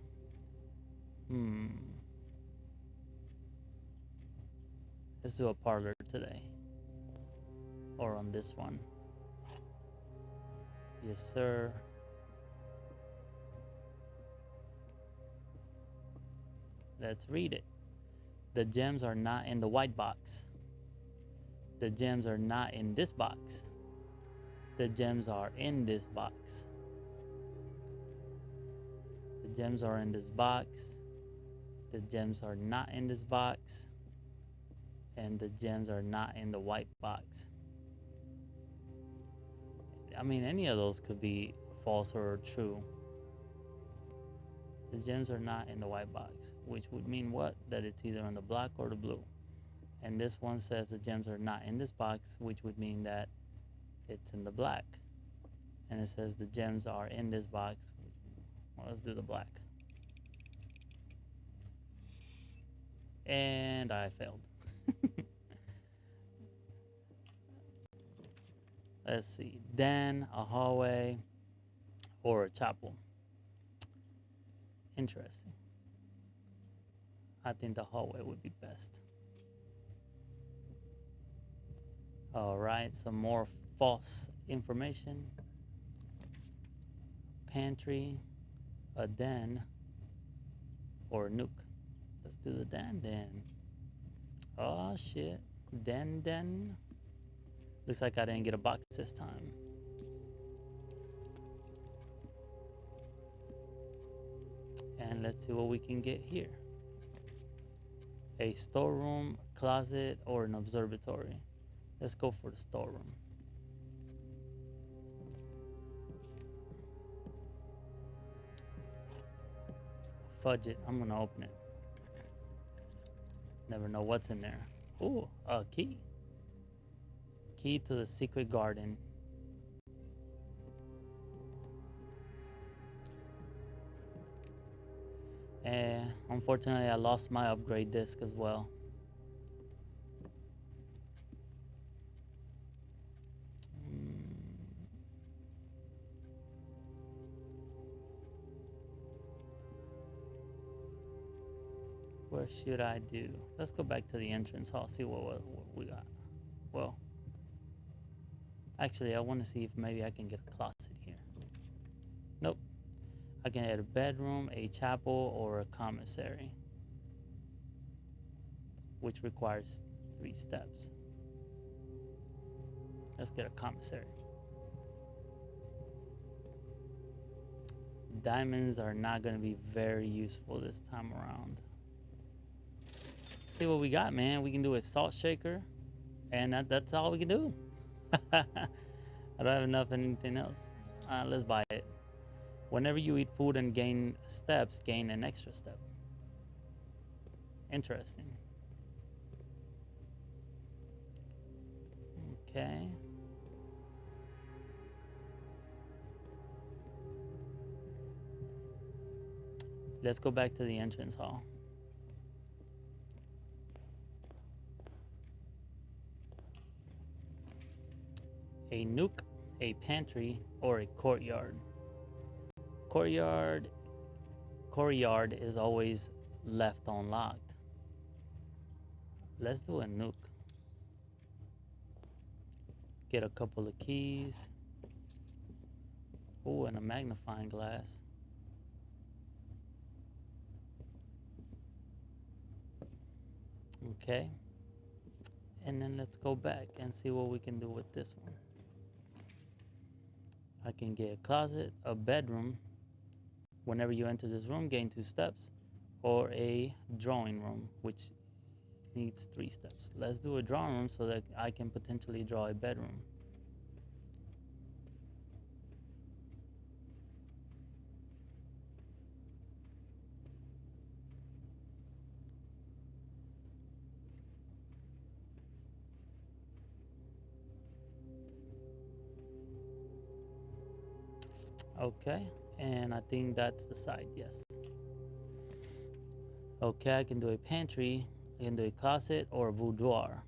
Hmm. Let's do a parlor today. Or on this one. Yes, sir. Let's read it. The gems are not in the white box. The gems are not in this box. The gems are in this box. The gems are in this box. The gems are not in this box. And the gems are not in the white box. I mean, any of those could be false or true. The gems are not in the white box, which would mean what? That it's either on the black or the blue. And this one says the gems are not in this box, which would mean that it's in the black. And it says the gems are in this box. Well, let's do the black. And I failed. Let's see. Den, a hallway, or a chapel. Interesting. I think the hallway would be best. All right, some more false information. Pantry, a den, or a nuke. Let's do the den. Oh shit. Den. Looks like I didn't get a box this time. And let's see what we can get here. A storeroom, closet, or an observatory. Let's go for the storeroom. Fudge it. I'm gonna open it. Never know what's in there. Ooh, a key. Key to the secret garden. Unfortunately, I lost my upgrade disc as well. Mm, where should I do? Let's go back to the entrance hall, see what we got. Well, actually, I want to see if maybe I can get a closet here. Nope. I can get a bedroom, a chapel, or a commissary, which requires 3 steps. Let's get a commissary. Diamonds are not going to be very useful this time around. See what we got, man. We can do a salt shaker, and that's all we can do. I don't have enough of anything else. Let's buy it. Whenever you eat food and gain steps, gain an extra step. Interesting. Okay. Let's go back to the entrance hall. A nook, a pantry, or a courtyard. Courtyard courtyard is always left unlocked. Let's do a nook. Get a couple of keys. Oh, and a magnifying glass. Okay. And then let's go back and see what we can do with this one. I can get a closet, a bedroom. Whenever you enter this room, gain 2 steps. Or a drawing room, which needs 3 steps. Let's do a drawing room so that I can potentially draw a bedroom. Okay, and I think that's the side, yes. Okay, I can do a pantry, I can do a closet or a boudoir,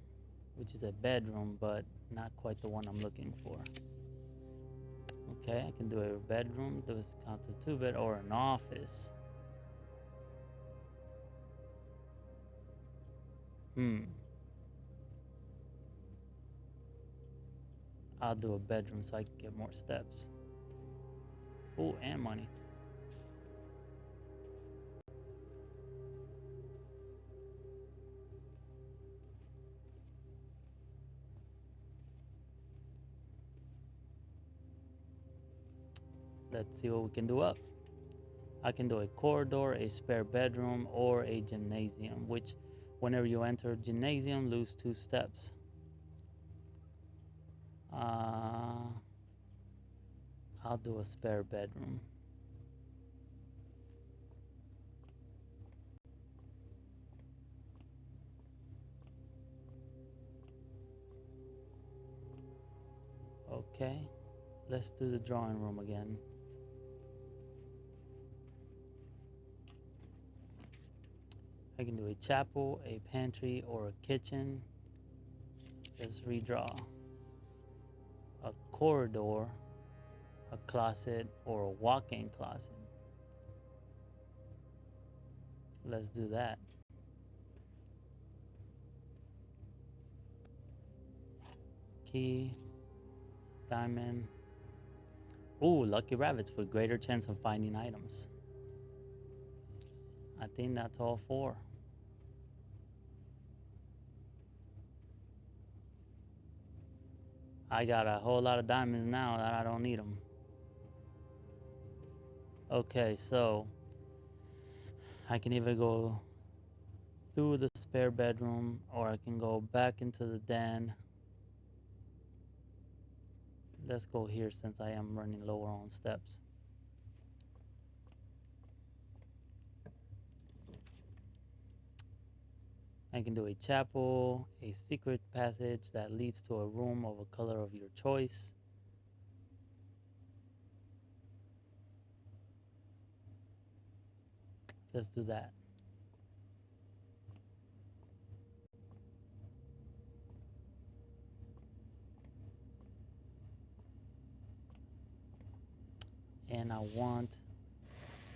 which is a bedroom, but not quite the one I'm looking for. Okay, I can do a bedroom, this counts a 2-bed, or an office. I'll do a bedroom so I can get more steps. Oh, and money. Let's see what we can do up. I can do a corridor, a spare bedroom, or a gymnasium, which whenever you enter gymnasium, lose 2 steps. I'll do a spare bedroom. Okay, let's do the drawing room again. I can do a chapel, a pantry, or a kitchen. Let's redraw. A corridor, a closet, or a walk-in closet. Let's do that. Key, diamond. Ooh, lucky rabbits for greater chance of finding items. I think that's all 4. I got a whole lot of diamonds now that I don't need them. Okay, so I can either go through the spare bedroom or I can go back into the den. Let's go here since I am running lower on steps. I can do a chapel, a secret passage that leads to a room of a color of your choice. Let's do that. And I want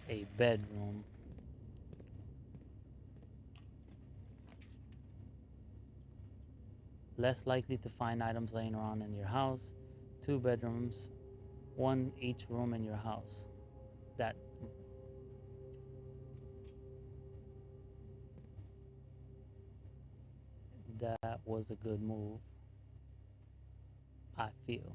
a bedroom. Less likely to find items laying around in your house. 2 bedrooms, one each room in your house. That that was a good move, I feel.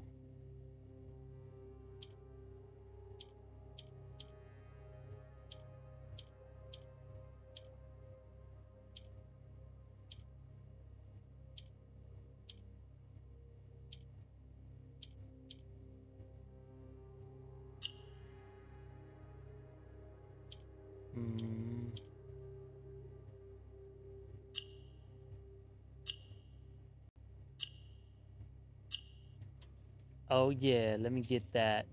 Mm. Oh yeah, let me get that.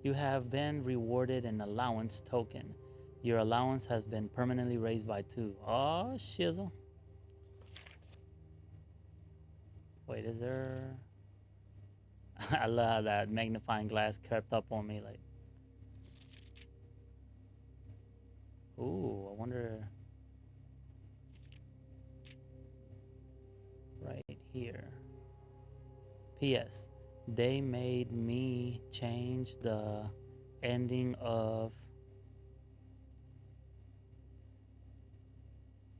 You have been rewarded an allowance token. Your allowance has been permanently raised by 2. Oh shizzle. Wait, is there? I love how that magnifying glass crept up on me. Like, ooh, I wonder. Right here. P.S. They made me change the ending of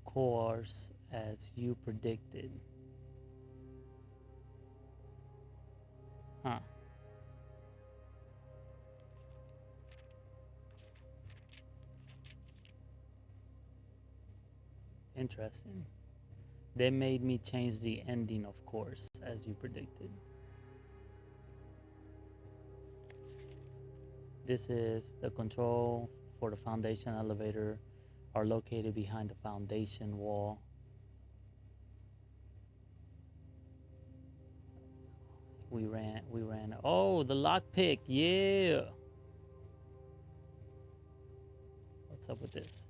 course as you predicted. Huh. Interesting. They made me change the ending of course as you predicted. This is the control for the foundation elevator are located behind the foundation wall. We ran. Oh, the lockpick. Yeah. What's up with this?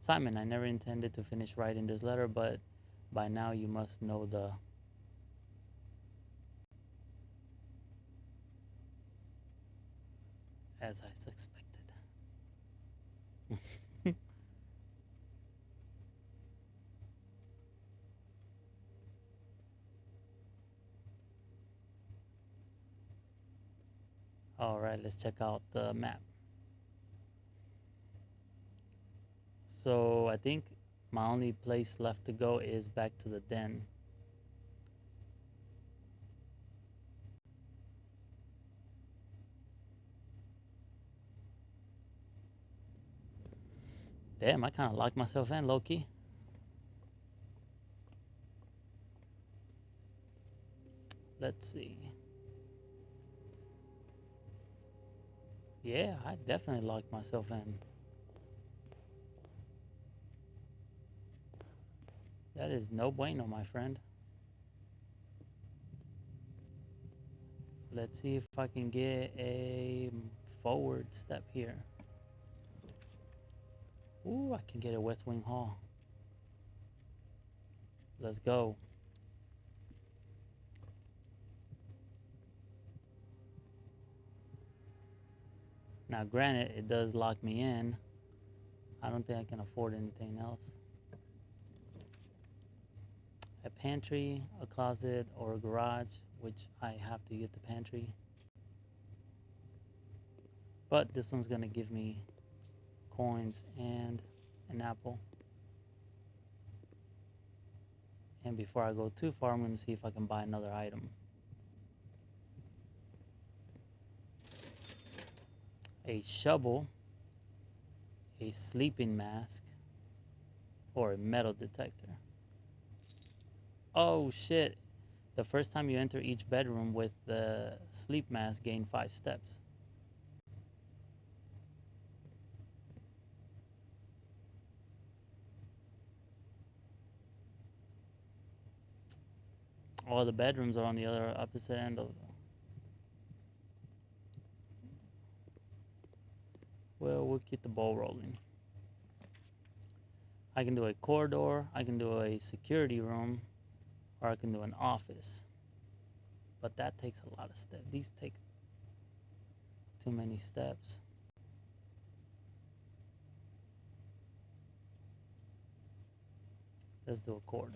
Simon, I never intended to finish writing this letter, but by now you must know the. As I suspected. All right, let's check out the map. So I think my only place left to go is back to the den. Damn, I kind of locked myself in, low-key. Let's see. Yeah, I definitely locked myself in. That is no bueno, my friend. Let's see if I can get a forward step here. Ooh, I can get a West Wing Hall. Let's go. Now, granted, it does lock me in. I don't think I can afford anything else. A pantry, a closet, or a garage, which I have to get the pantry. But this one's gonna give me coins and an apple. And before I go too far, I'm gonna see if I can buy another item. A shovel, a sleeping mask, or a metal detector. Oh shit. The first time you enter each bedroom with the sleep mask, gain 5 steps. All the bedrooms are on the other opposite end of. Well, we'll keep the ball rolling. I can do a corridor, I can do a security room, or I can do an office. But that takes a lot of steps. These take too many steps. Let's do a corridor.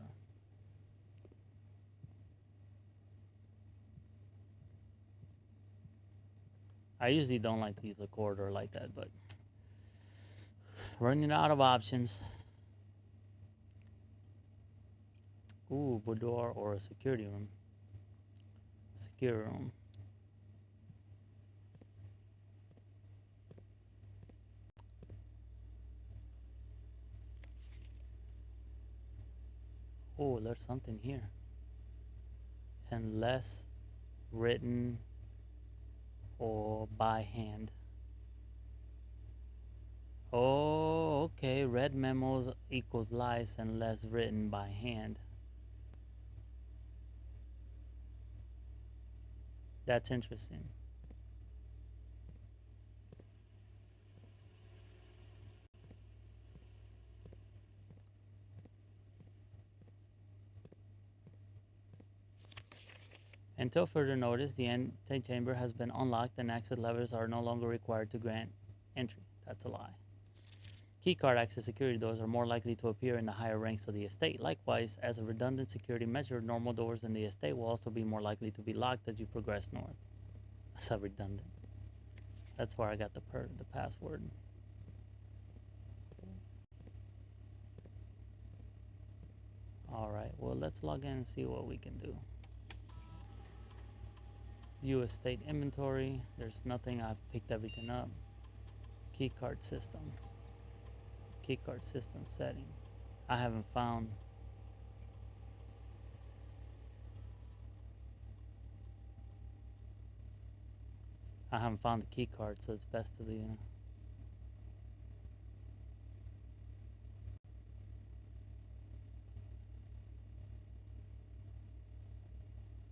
I usually don't like to use a corridor like that, but running out of options. Ooh, boudoir or a security room. Secure room. Oh, there's something here. And less written or by hand. Oh, okay. Read memos equals lies and less written by hand. That's interesting. Until further notice, the antechamber has been unlocked and access levers are no longer required to grant entry. That's a lie. Keycard access security doors are more likely to appear in the higher ranks of the estate. Likewise, as a redundant security measure, normal doors in the estate will also be more likely to be locked as you progress north. That's a redundant. That's where I got the password. All right, well, let's log in and see what we can do. View estate inventory. There's nothing. I've picked everything up. Keycard system. Keycard system setting. I haven't found. I haven't found the key card, so it's best to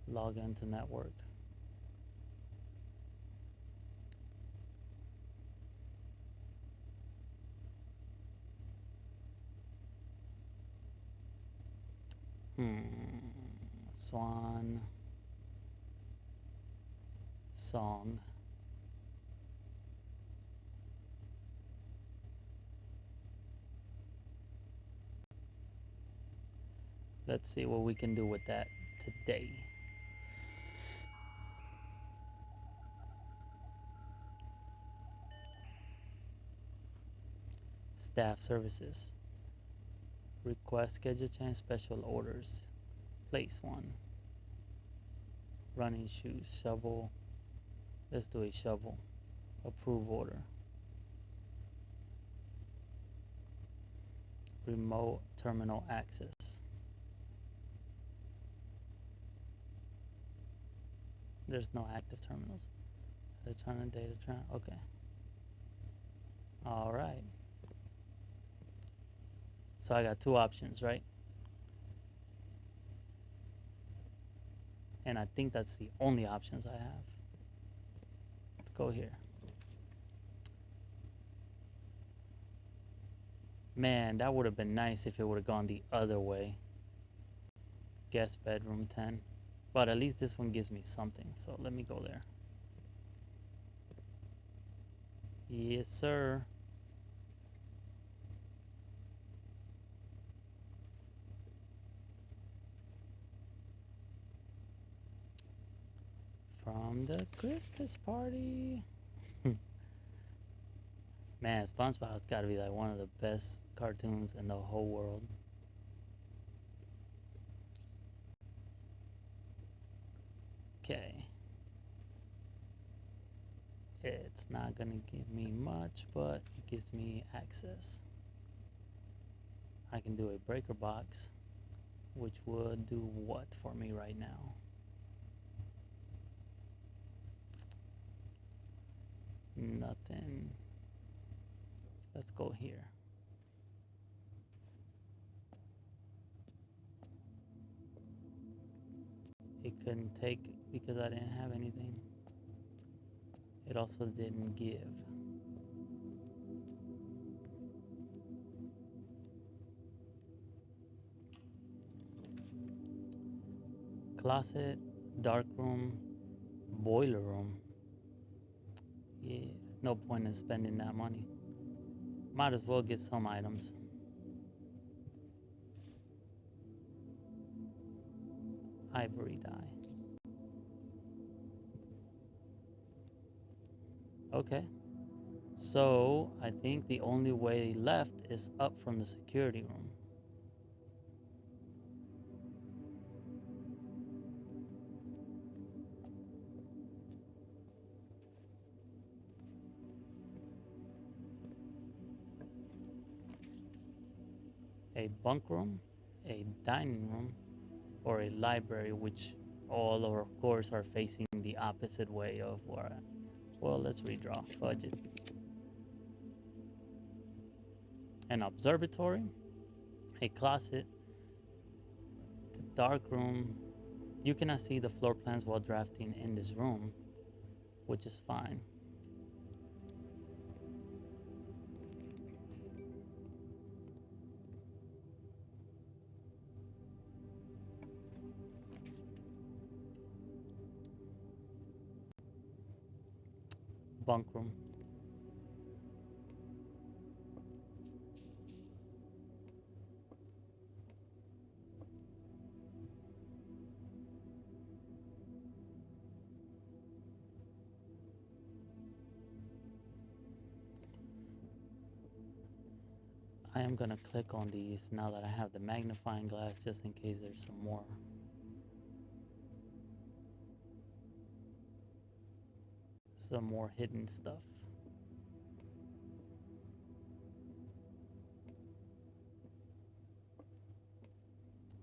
log into network. Swan song. Let's see what we can do with that today. Staff services. Request schedule change special orders. Place one. Running shoes. Shovel. Let's do a shovel. Approve order. Remote terminal access. There's no active terminals. Electronic data transfer. Okay. All right. So I got two options, right? And I think that's the only options I have. Let's go here. Man, that would have been nice if it would have gone the other way. Guest bedroom 10. But at least this one gives me something. So let me go there. Yes, sir. From the Christmas party. Man, SpongeBob's got to be like one of the best cartoons in the whole world. Okay. It's not going to give me much, but it gives me access. I can do a breaker box, which would do what for me right now? Nothing. Let's go here. It couldn't take because I didn't have anything. It also didn't give. Closet, dark room, boiler room. Yeah, no point in spending that money. Might as well get some items. Ivory dye. Okay. So I think the only way left is up from the security room. A bunk room, a dining room, or a library, which all, or of course, are facing the opposite way of where. Well, let's redraw. Fudge it. An observatory, a closet, the dark room. You cannot see the floor plans while drafting in this room, which is fine. Bunk room. I am gonna click on these now that I have the magnifying glass just in case there's some more hidden stuff.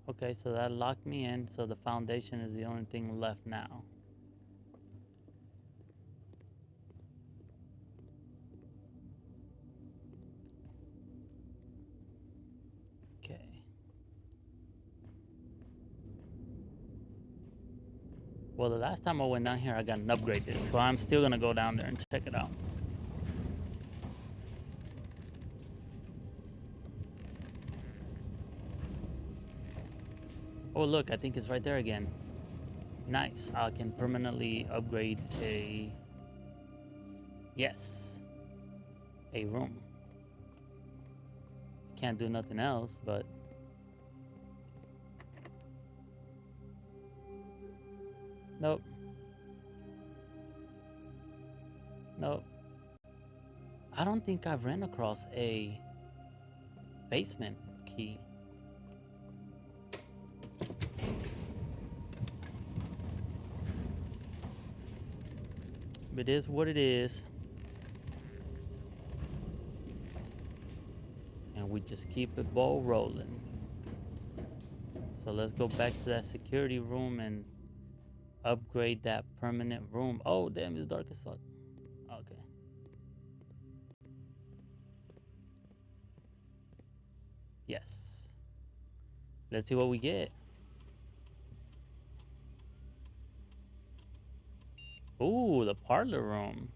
Okay, so that locked me in, so the foundation is the only thing left now. Okay. Well, the last time I went down here, I got an upgrade disc, so I'm still gonna go down there and check it out. Oh, look, I think it's right there again. Nice, I can permanently upgrade a, yes, a room. Can't do nothing else, but nope. Nope. I don't think I've ran across a basement key. It is what it is. And we just keep it ball rolling. So let's go back to that security room and upgrade that permanent room. Oh, damn, it's dark as fuck. Okay. Yes. Let's see what we get. Ooh, the parlor room.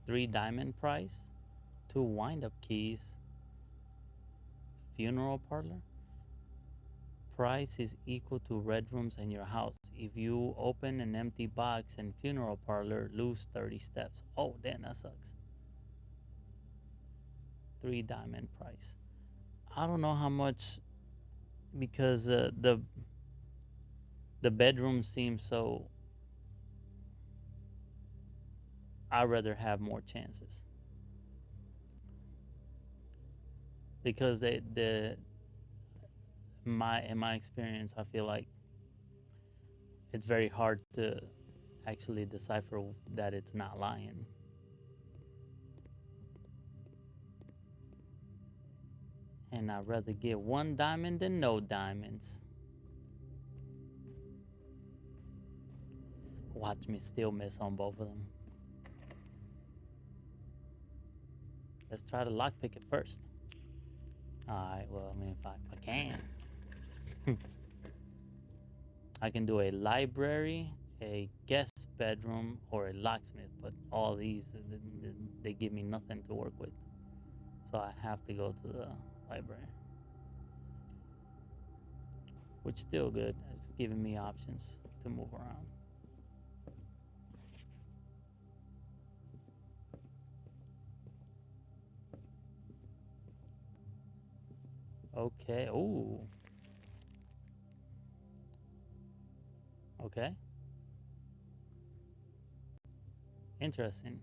3 diamond price. 2 wind-up keys. Funeral parlor. Price is equal to red rooms in your house. If you open an empty box in funeral parlor, lose 30 steps. Oh, damn, that sucks. 3 diamond price. I don't know how much, because the bedroom seems so. I'd rather have more chances because the my in my experience, I feel like it's very hard to actually decipher that it's not lying. And I'd rather get 1 diamond than no diamonds. Watch me still miss on both of them. Let's try to lockpick it first. Alright, well, I mean, if I can. I can do a library, a guest bedroom, or a locksmith, but all these, they give me nothing to work with. So I have to go to the library, which is still good. It's giving me options to move around. Okay. Ooh. Okay. Interesting.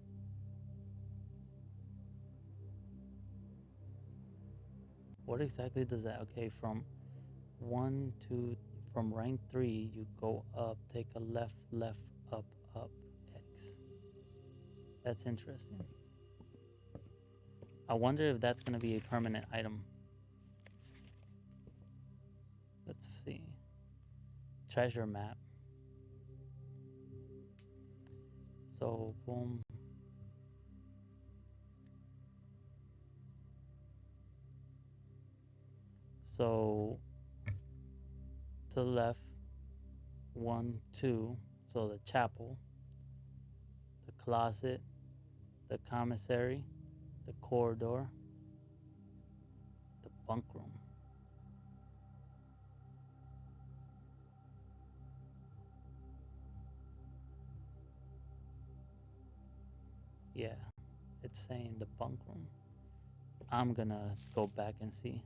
What exactly does that? Okay, from one to from rank 3, you go up, take a left, left, up, up, X. That's interesting. I wonder if that's going to be a permanent item. Let's see. Treasure map. So, boom. So, to the left, 1, 2. So, the chapel, the closet, the commissary, the corridor, the bunk room. Yeah, it's saying the bunk room. I'm gonna go back and see.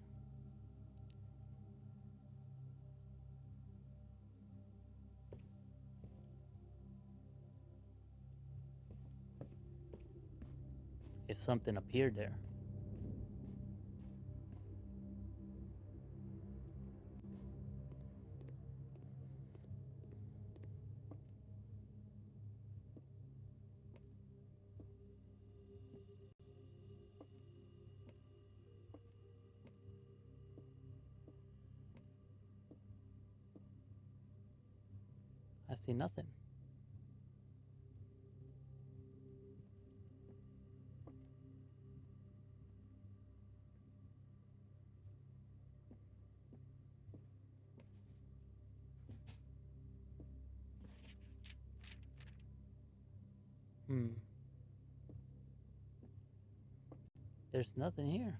If something appeared there. I see nothing. Hmm. There's nothing here.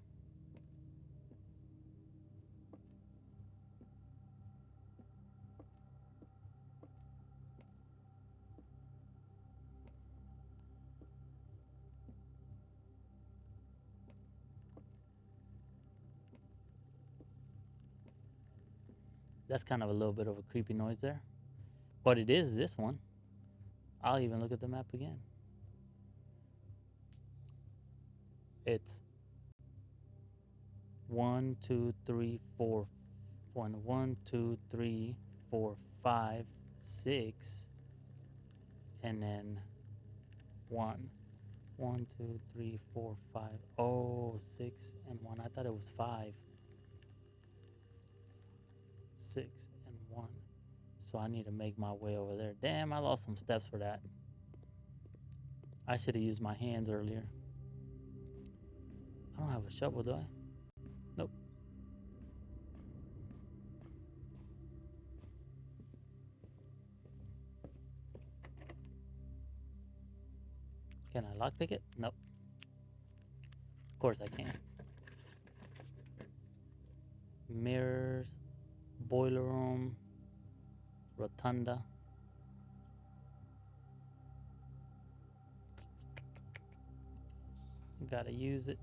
That's kind of a little bit of a creepy noise there. But it is this one. I'll even look at the map again. It's 1, 2, 3, 4. 1, 1, 2, 3, 4, 5, 6, and then 1. 1, 2, 3, 4, 5. Oh, 6 and 1. I thought it was 5. 6 and 1. So I need to make my way over there. Damn, I lost some steps for that. I should have used my hands earlier. I don't have a shovel, do I? Nope. Can I lockpick it? Nope. Of course I can. Mirrors, boiler room, rotunda. Gotta use it.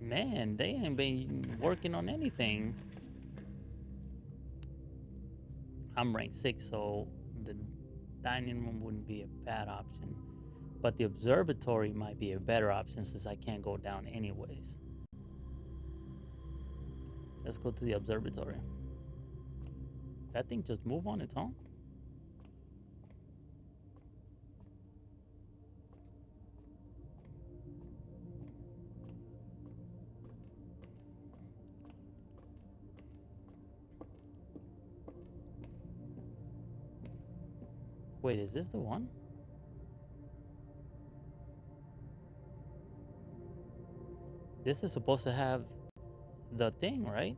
Man, they ain't been working on anything. I'm ranked 6, so the dining room wouldn't be a bad option. But the observatory might be a better option since I can't go down anyways. Let's go to the observatory. That thing just move on its own? Wait, is this the one? This is supposed to have the thing, right?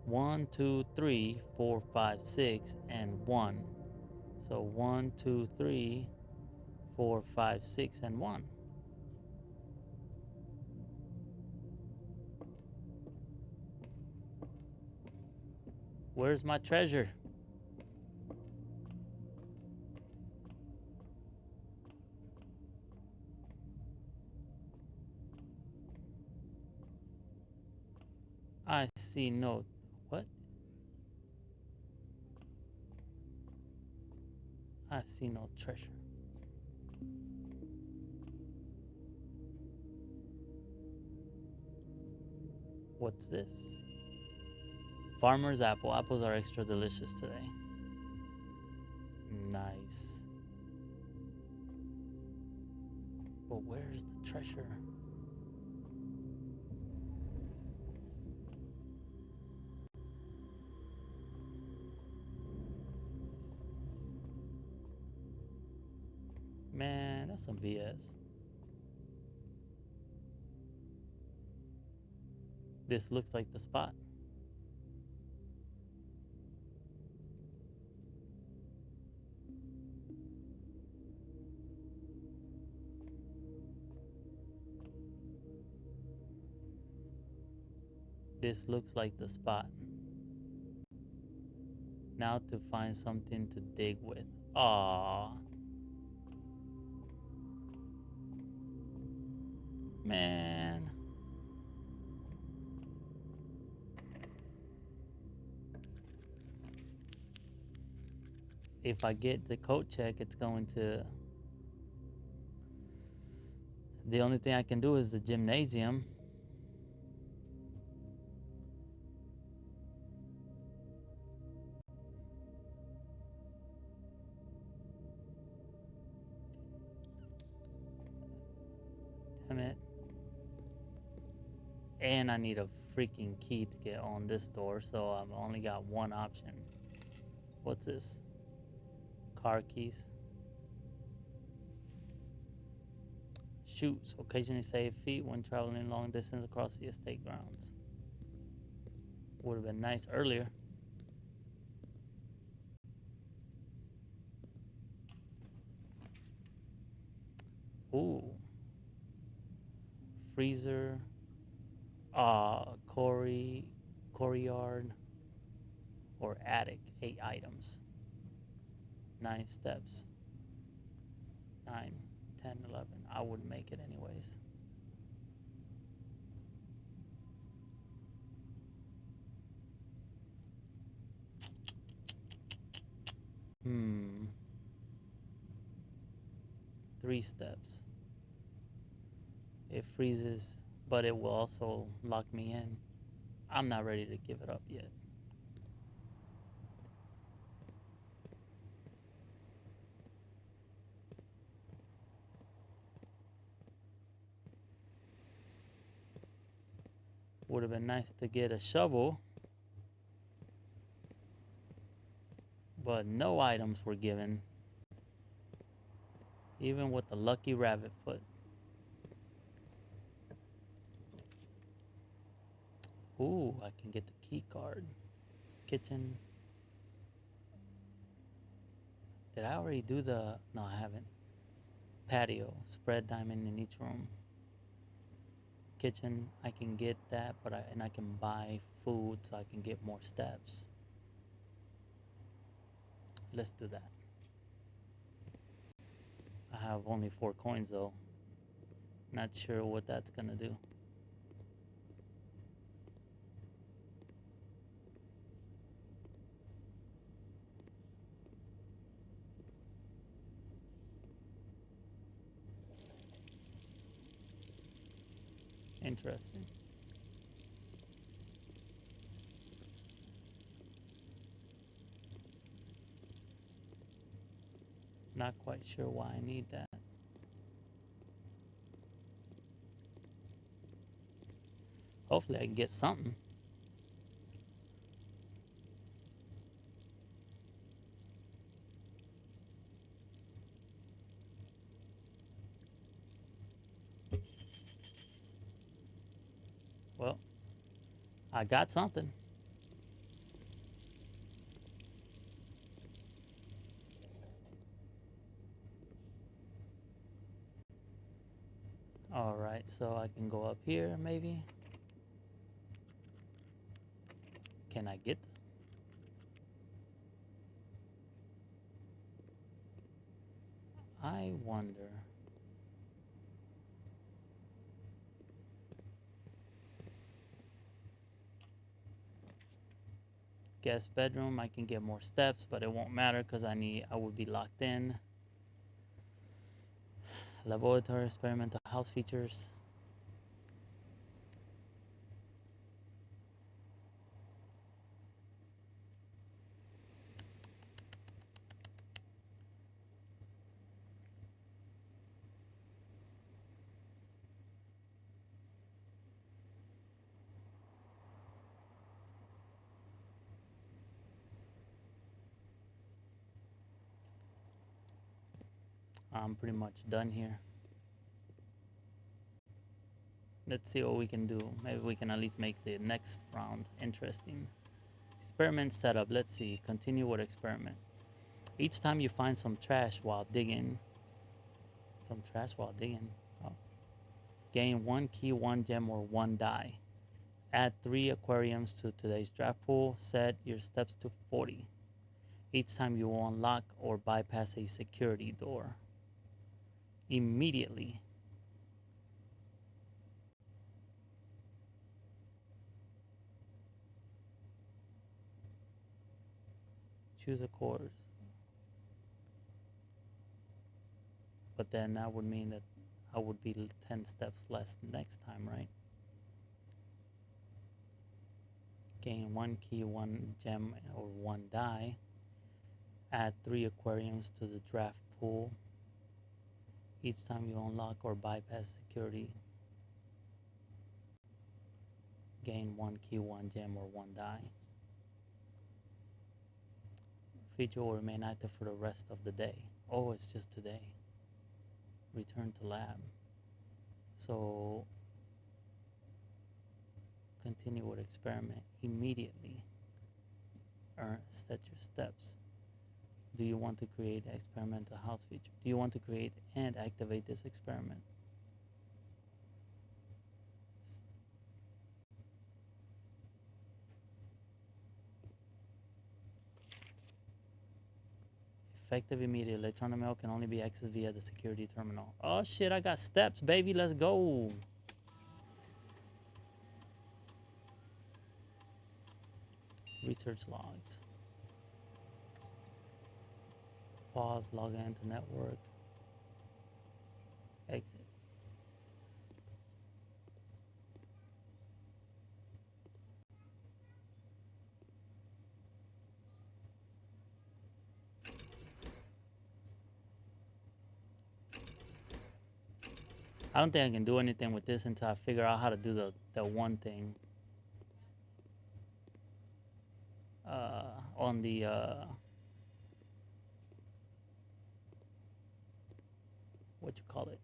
1, 2, 3, 4, 5, 6, and 1. So 1, 2, 3, 4, 5, 6, and 1. Where's my treasure? I see no. What? I see no treasure. What's this? Farmer's apple. Apples are extra delicious today. Nice. But where's the treasure? Man, that's some BS. This looks like the spot. This looks like the spot. Now to find something to dig with. Aww. Man. If I get the coat check, it's going to... The only thing I can do is the gymnasium. Damn it. And I need a freaking key to get on this door, so I've only got one option. What's this? Car keys. Shoes occasionally save feet when traveling long distance across the estate grounds. Would have been nice earlier. Ooh. Freezer. Courtyard, or attic. 8 items. 9 steps. 9, 10, 11. I wouldn't make it anyways. Hmm. 3 steps. It freezes, but it will also lock me in. I'm not ready to give it up yet. Would have been nice to get a shovel, but no items were given, even with the lucky rabbit foot. Ooh, I can get the key card. Kitchen. Did I already do the... No, I haven't. Patio. Spread diamond in each room. Kitchen, I can get that, but I can buy food so I can get more steps. Let's do that. I have only 4 coins though. Not sure what that's gonna do. Interesting. Not quite sure why I need that. Hopefully I can get something. I got something. All right, so I can go up here maybe. Can I get? I wonder. Guest bedroom, I can get more steps, but it won't matter because I would be locked in. Laboratory experimental house features. I'm pretty much done here. Let's see what we can do. Maybe we can at least make the next round interesting. Experiment setup. Let's see. Continue with experiment. Each time you find some trash while digging, oh, gain one key, one gem, or one die. Add 3 aquariums to today's draft pool. Set your steps to 40. Each time you unlock or bypass a security door. Immediately. Choose a course. But then that would mean that I would be 10 steps less next time, right? Gain 1 key, 1 gem, or 1 die. Add 3 aquariums to the draft pool. Each time you unlock or bypass security, gain 1 key, 1 gem, or 1 die. Feature will remain active for the rest of the day. Oh, it's just today. Return to lab. So continue with experiment immediately. Set your steps. Do you want to create an experimental house feature? Do you want to create and activate this experiment? Effective immediately. Electronic mail can only be accessed via the security terminal. Oh shit, I got steps, baby. Let's go. Research logs. Pause, log into network. Exit. I don't think I can do anything with this until I figure out how to do the one thing. On the what you call it?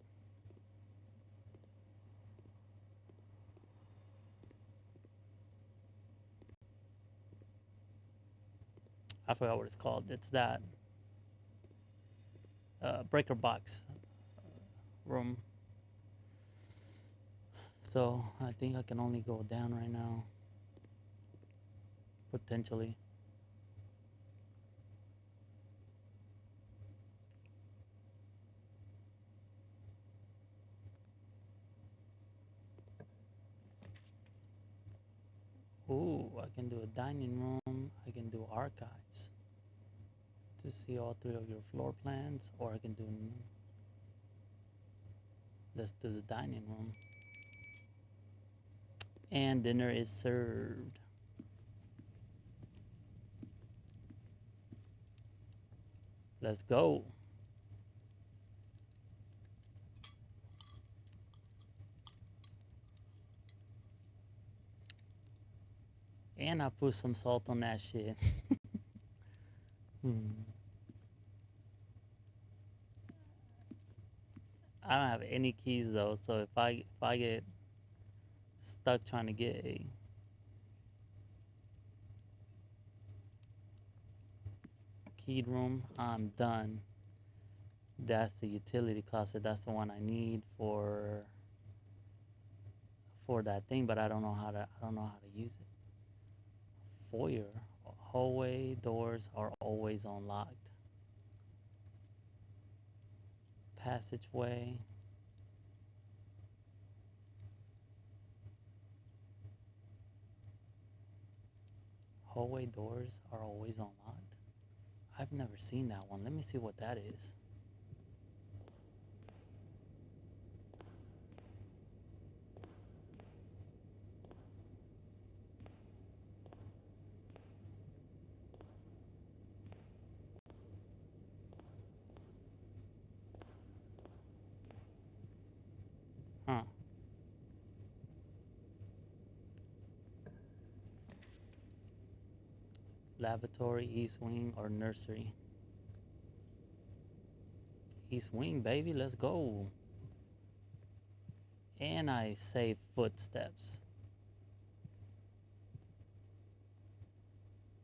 I forgot what it's called. It's that breaker box room. So I think I can only go down right now. Potentially. Ooh, I can do a dining room. I can do archives to see all 3 of your floor plans, or I can do. Let's do the dining room. And dinner is served. Let's go. And I put some salt on that shit. I don't have any keys though, so if I get stuck trying to get a keyed room. I'm done. That's the utility closet. That's the one I need for that thing, but I don't know how to use it. Foyer, hallway doors are always unlocked. Passageway, hallway doors are always unlocked. I've never seen that one. Let me see what that is. Huh. Laboratory, east wing, or nursery? East wing, baby, let's go. And I save footsteps.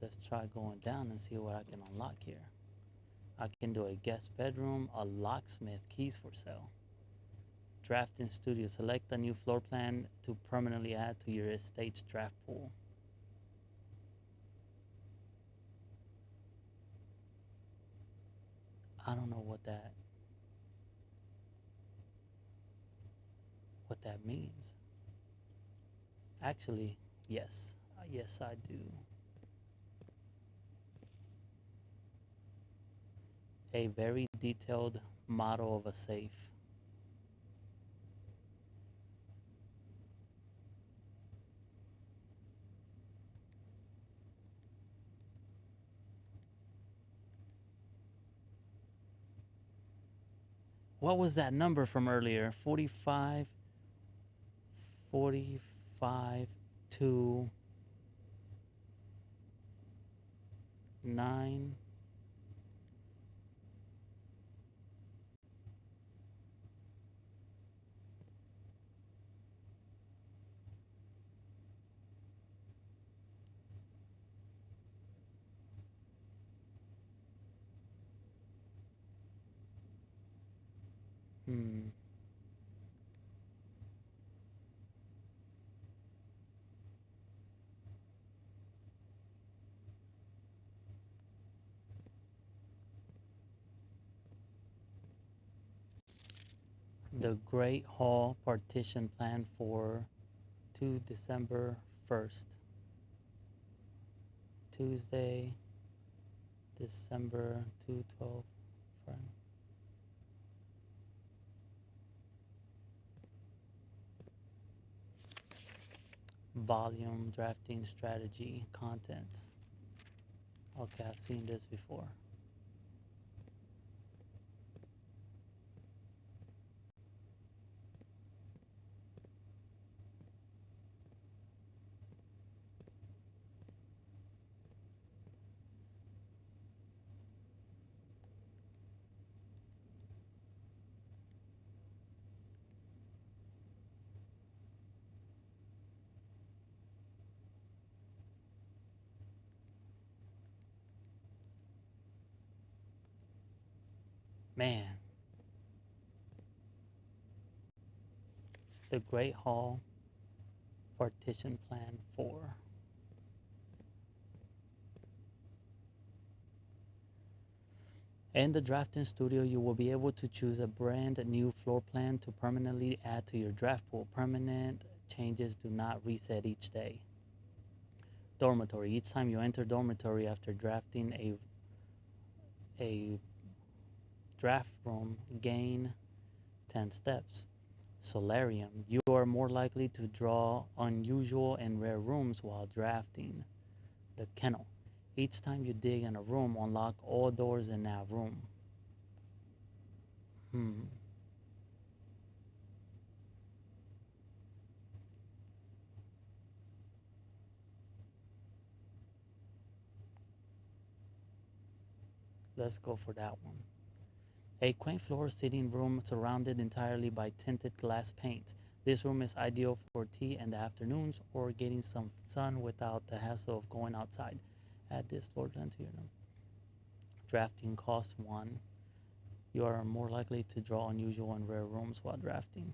Let's try going down and see what I can unlock here. I can do a guest bedroom, a locksmith, keys for sale. Drafting studio, select a new floor plan to permanently add to your estate's draft pool. I don't know what that means. Actually, yes. Yes, I do. A very detailed model of a safe. What was that number from earlier? 45, 45 to 9. Hmm. The Great Hall partition plan for to December 1st. Tuesday, December 212. Volume, drafting strategy, contents. Okay, I've seen this before. Man, the Great Hall partition plan 4. In the drafting studio, you will be able to choose a brand new floor plan to permanently add to your draft pool. Permanent changes do not reset each day. Dormitory. Each time you enter dormitory after drafting a draft room, gain 10 steps. Solarium. You are more likely to draw unusual and rare rooms while drafting. The kennel. Each time you dig in a room, unlock all doors in that room. Hmm. Let's go for that one. A quaint floor sitting room surrounded entirely by tinted glass panes. This room is ideal for tea in the afternoons or getting some sun without the hassle of going outside. Add this floor plan to your room. Drafting costs 1. You are more likely to draw unusual and rare rooms while drafting.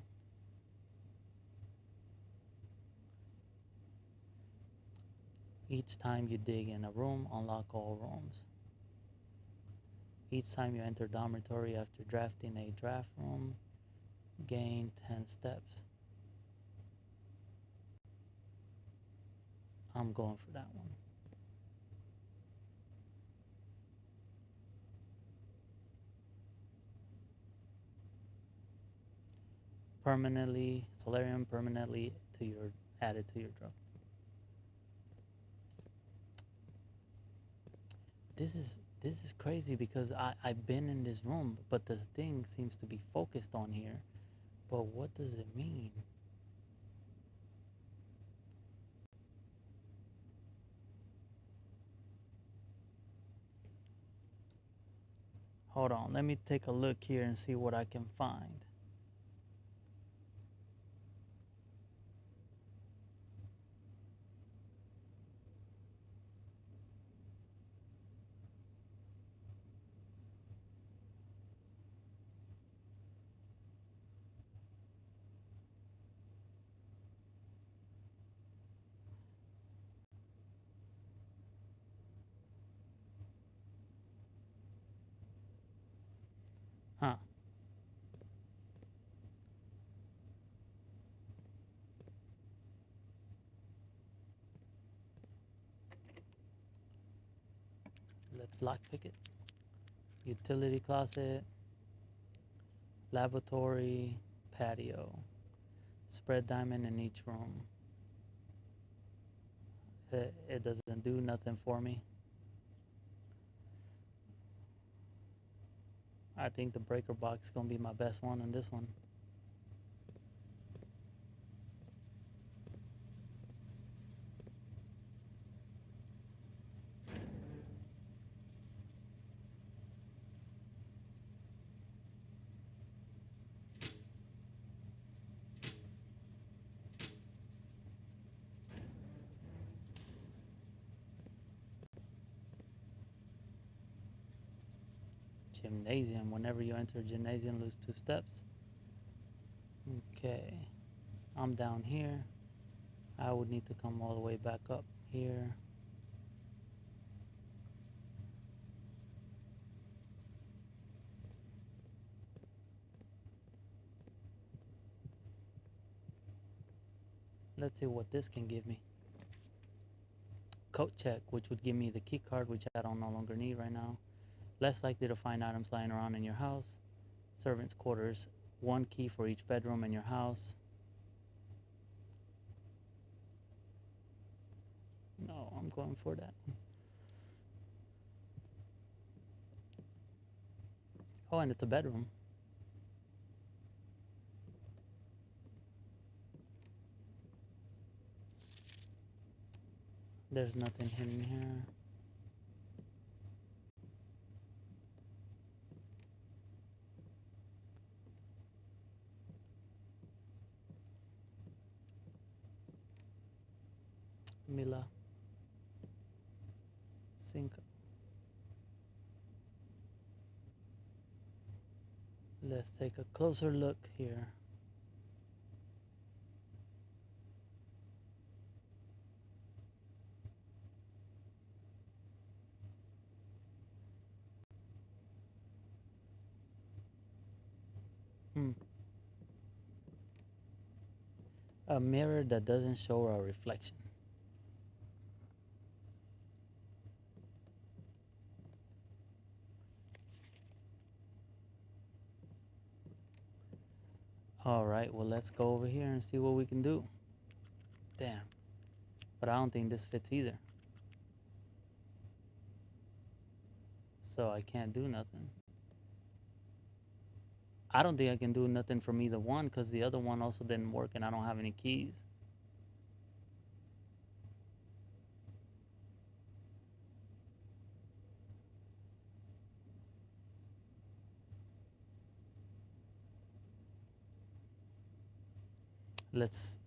Each time you dig in a room, unlock all rooms. Each time you enter dormitory after drafting a draft room, gain 10 steps. I'm going for that one. Permanently, Solarium permanently to your added to your drug. This is crazy because I've been in this room, but the thing seems to be focused on here. But what does it mean? Hold on, let me take a look here and see what I can find. Huh. Let's lockpick it. Utility closet, laboratory, patio. Spread diamond in each room. It doesn't do nothing for me. I think the breaker box is gonna be my best one on this one. Gymnasium. Whenever you enter a gymnasium, lose 2 steps. Okay. I'm down here. I would need to come all the way back up here. Let's see what this can give me. Coat check, which would give me the key card, which I don't no longer need right now. Less likely to find items lying around in your house. Servants' quarters, 1 key for each bedroom in your house. No, I'm going for that. Oh, and it's a bedroom. There's nothing hidden here. Mila. Sink. Let's take a closer look here. Hmm. A mirror that doesn't show a reflection. All right, well, let's go over here and see what we can do. Damn. But I don't think this fits either. So I can't do nothing. I don't think I can do nothing from either one because the other one also didn't work and I don't have any keys. Let's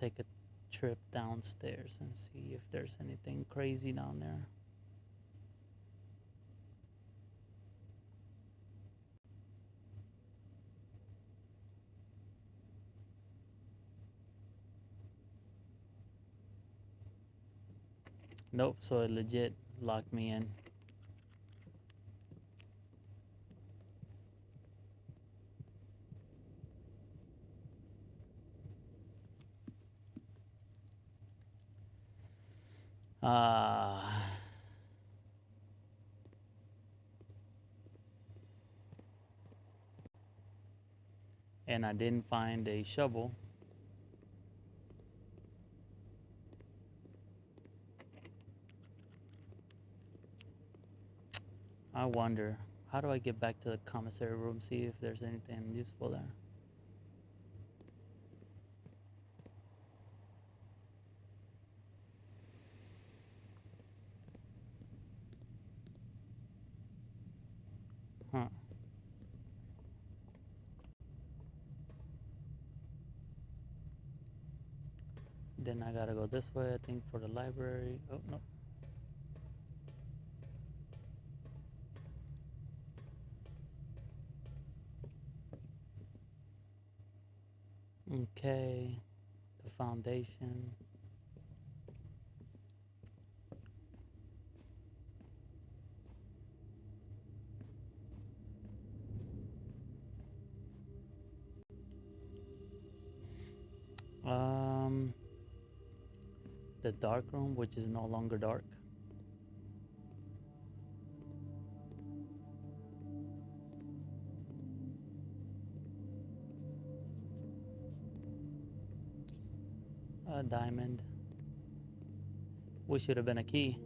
take a trip downstairs and see if there's anything crazy down there. Nope, so it legit locked me in. Ah, and I didn't find a shovel. I wonder, how do I get back to the commissary room, see if there's anything useful there? Huh. Then I gotta go this way, I think, for the library. Oh, no. Okay, the foundation. Um, the dark room, which is no longer dark. A diamond. Which should have been a key.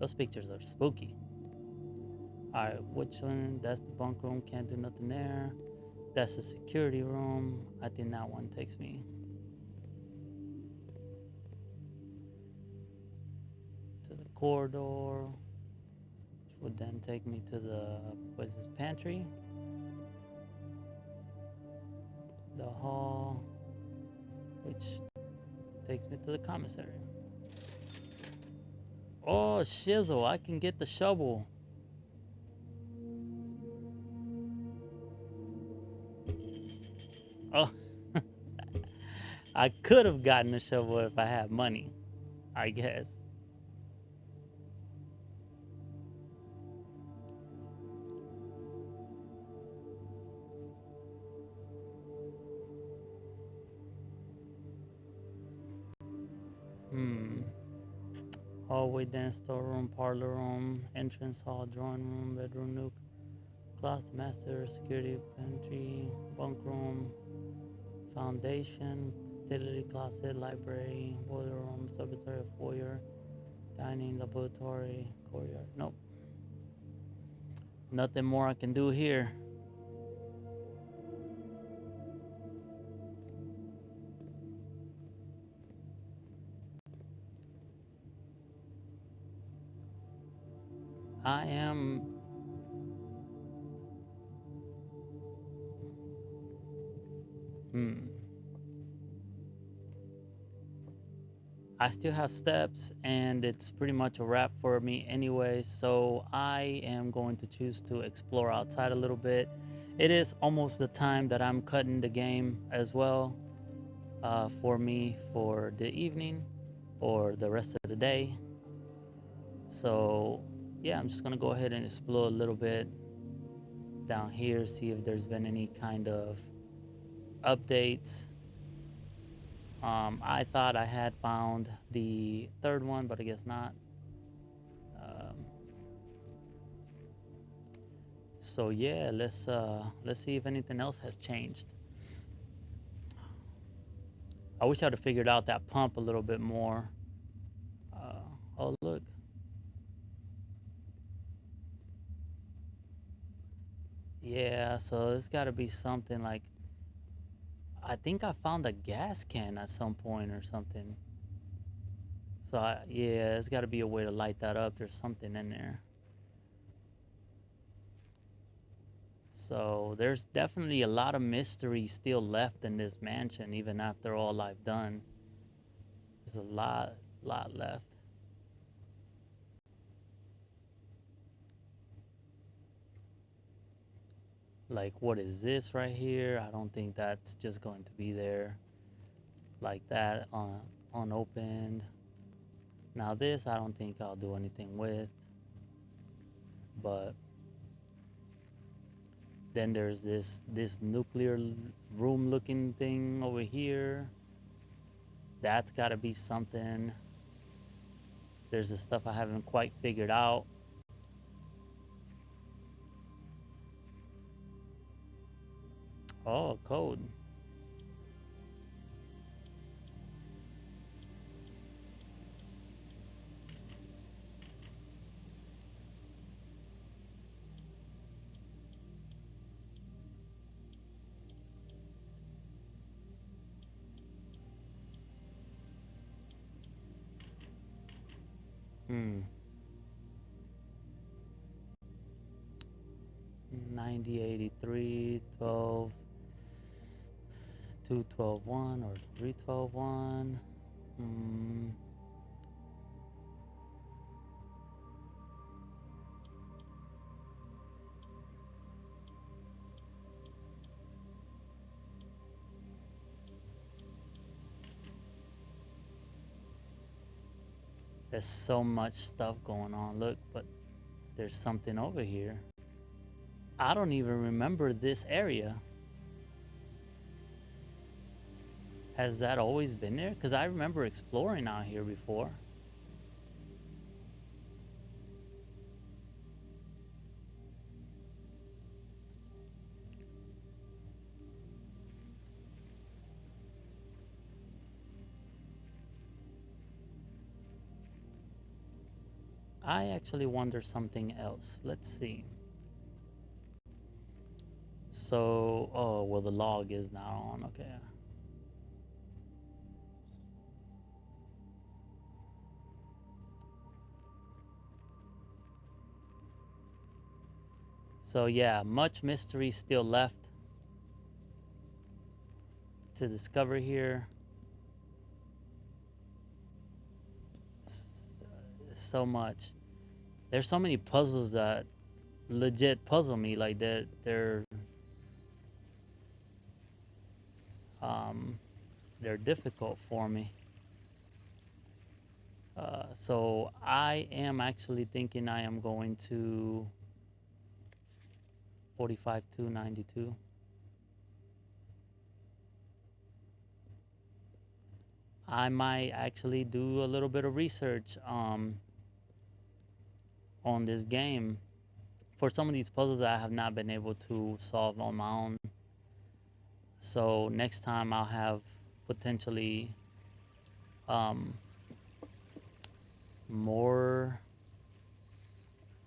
Those pictures are spooky. Alright, which one? That's the bunk room, can't do nothing there. That's the security room. I think that one takes me to the corridor, which would then take me to the, what is this, pantry? The hall, which takes me to the commissary. Oh, shizzle, I can get the shovel. Oh, I could have gotten the shovel if I had money, I guess. Hmm. Hallway, dance, storeroom, parlor room, entrance hall, drawing room, bedroom, nuke, closet, master, security, pantry, bunk room, foundation, utility closet, library, boiler room, laboratory, foyer, dining, laboratory, courtyard. Nope. Nothing more I can do here. I am. Hmm. I still have steps, and it's pretty much a wrap for me anyway. So I am going to choose to explore outside a little bit. It is almost the time that I'm cutting the game as well, for me for the evening or the rest of the day. So yeah, I'm just gonna go ahead and explore a little bit down here, see if there's been any kind of updates. I thought I had found the third one, but I guess not. Um, so yeah, let's see if anything else has changed. I wish I'd have figured out that pump a little bit more. Oh look, yeah. So it's got to be something like, I think I found a gas can at some point or something. So yeah, it's got to be a way to light that up. There's something in there. So there's definitely a lot of mystery still left in this mansion, even after all I've done. There's a lot left. Like, what is this right here? I don't think that's just going to be there like that unopened. Now this, I don't think I'll do anything with, but then there's this nuclear room looking thing over here. That's got to be something. There's the stuff I haven't quite figured out. Oh, code. Hmm. 90, 83, 12, 2, 12, 1, or 3, 12, 1. Hmm. There's so much stuff going on. Look, but there's something over here. I don't even remember this area. Has that always been there? Because I remember exploring out here before. I actually wonder something else. Let's see. So, oh, well, the log is now on. Okay. So, yeah, much mystery still left to discover here. So much. There's so many puzzles that legit puzzle me. Like um, they're difficult for me. So I am actually thinking I am going to 45,292. I might actually do a little bit of research on this game for some of these puzzles that I have not been able to solve on my own. So next time I'll have potentially um, more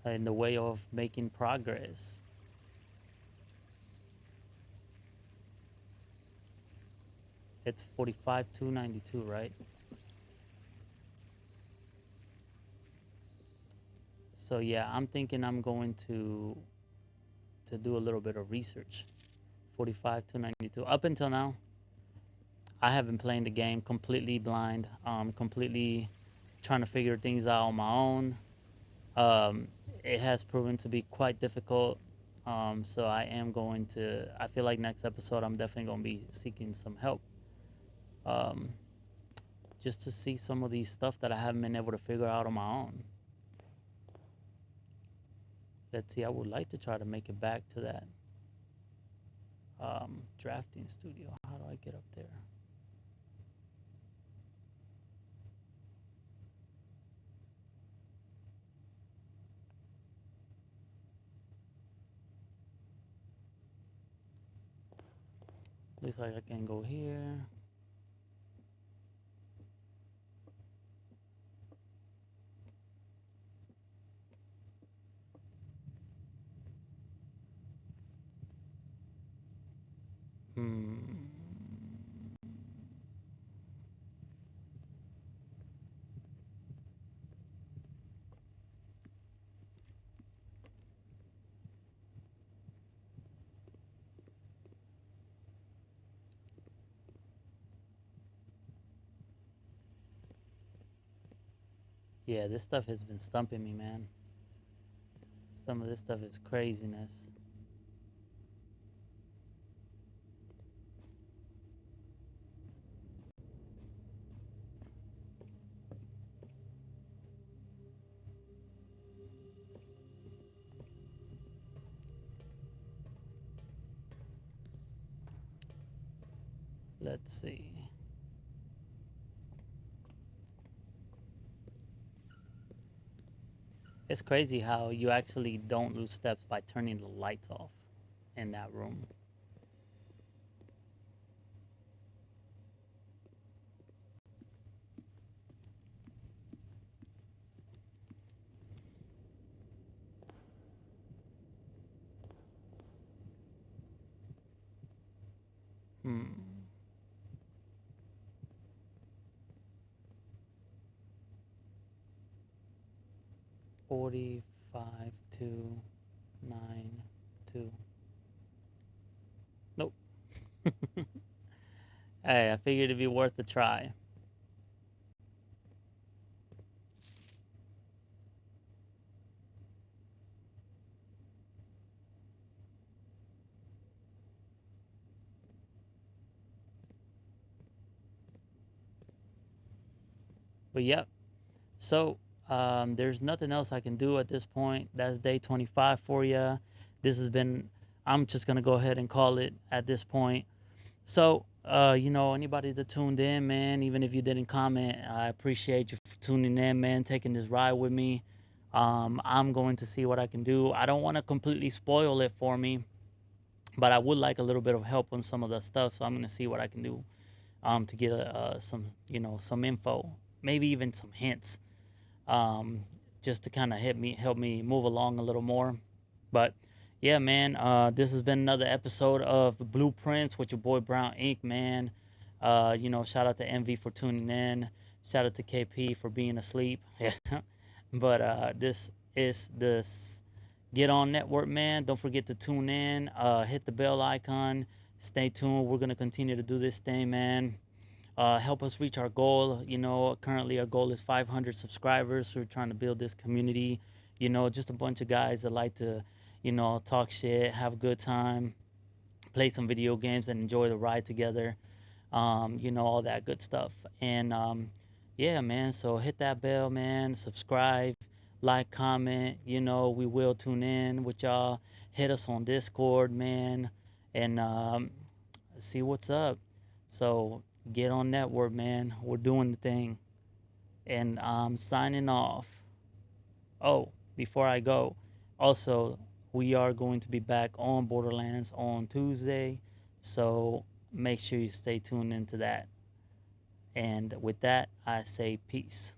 in the way of making progress. It's 45,292, right? So yeah, I'm thinking I'm going to do a little bit of research. 45,292. Up until now, I have been playing the game completely blind, completely trying to figure things out on my own. Um, it has proven to be quite difficult. So I am going to. I feel like next episode I'm definitely going to be seeking some help. Um, just to see some of these stuff that I haven't been able to figure out on my own. Let's see. I would like to try to make it back to that drafting studio. How do I get up there? Looks like I can go here. Hmm. Yeah, this stuff has been stumping me, man. Some of this stuff is craziness. Let's see. It's crazy how you actually don't lose steps by turning the lights off in that room. Hmm. 45 to 9 2. Nope. Hey, I figured it'd be worth a try. But yep. So there's nothing else I can do at this point. That's day 25 for you. This has been, I'm just going to go ahead and call it at this point. So, anybody that tuned in, man, even if you didn't comment, I appreciate you for tuning in, man, taking this ride with me. I'm going to see what I can do. I don't want to completely spoil it for me, but I would like a little bit of help on some of the stuff. So I'm going to see what I can do to get some, some info, maybe even some hints, um, just to kind of help me move along a little more. But yeah, man, this has been another episode of Blueprints with your boy Brown Ink, man. Shout out to Envy for tuning in. Shout out to KP for being asleep. Yeah. But this is this Get On Network, man. Don't forget to tune in. Hit the bell icon. Stay tuned. We're gonna continue to do this thing, man. Help us reach our goal. Currently our goal is 500 subscribers. So we're trying to build this community. Just a bunch of guys that like to, talk shit, have a good time, play some video games, and enjoy the ride together. All that good stuff. And yeah, man. So hit that bell, man. Subscribe, like, comment. We will tune in with y'all. Hit us on Discord, man, and see what's up. So get on network, man. We're doing the thing. And I'm signing off. Oh, before I go, also, we are going to be back on Borderlands on Tuesday. So make sure you stay tuned into that. And with that, I say peace.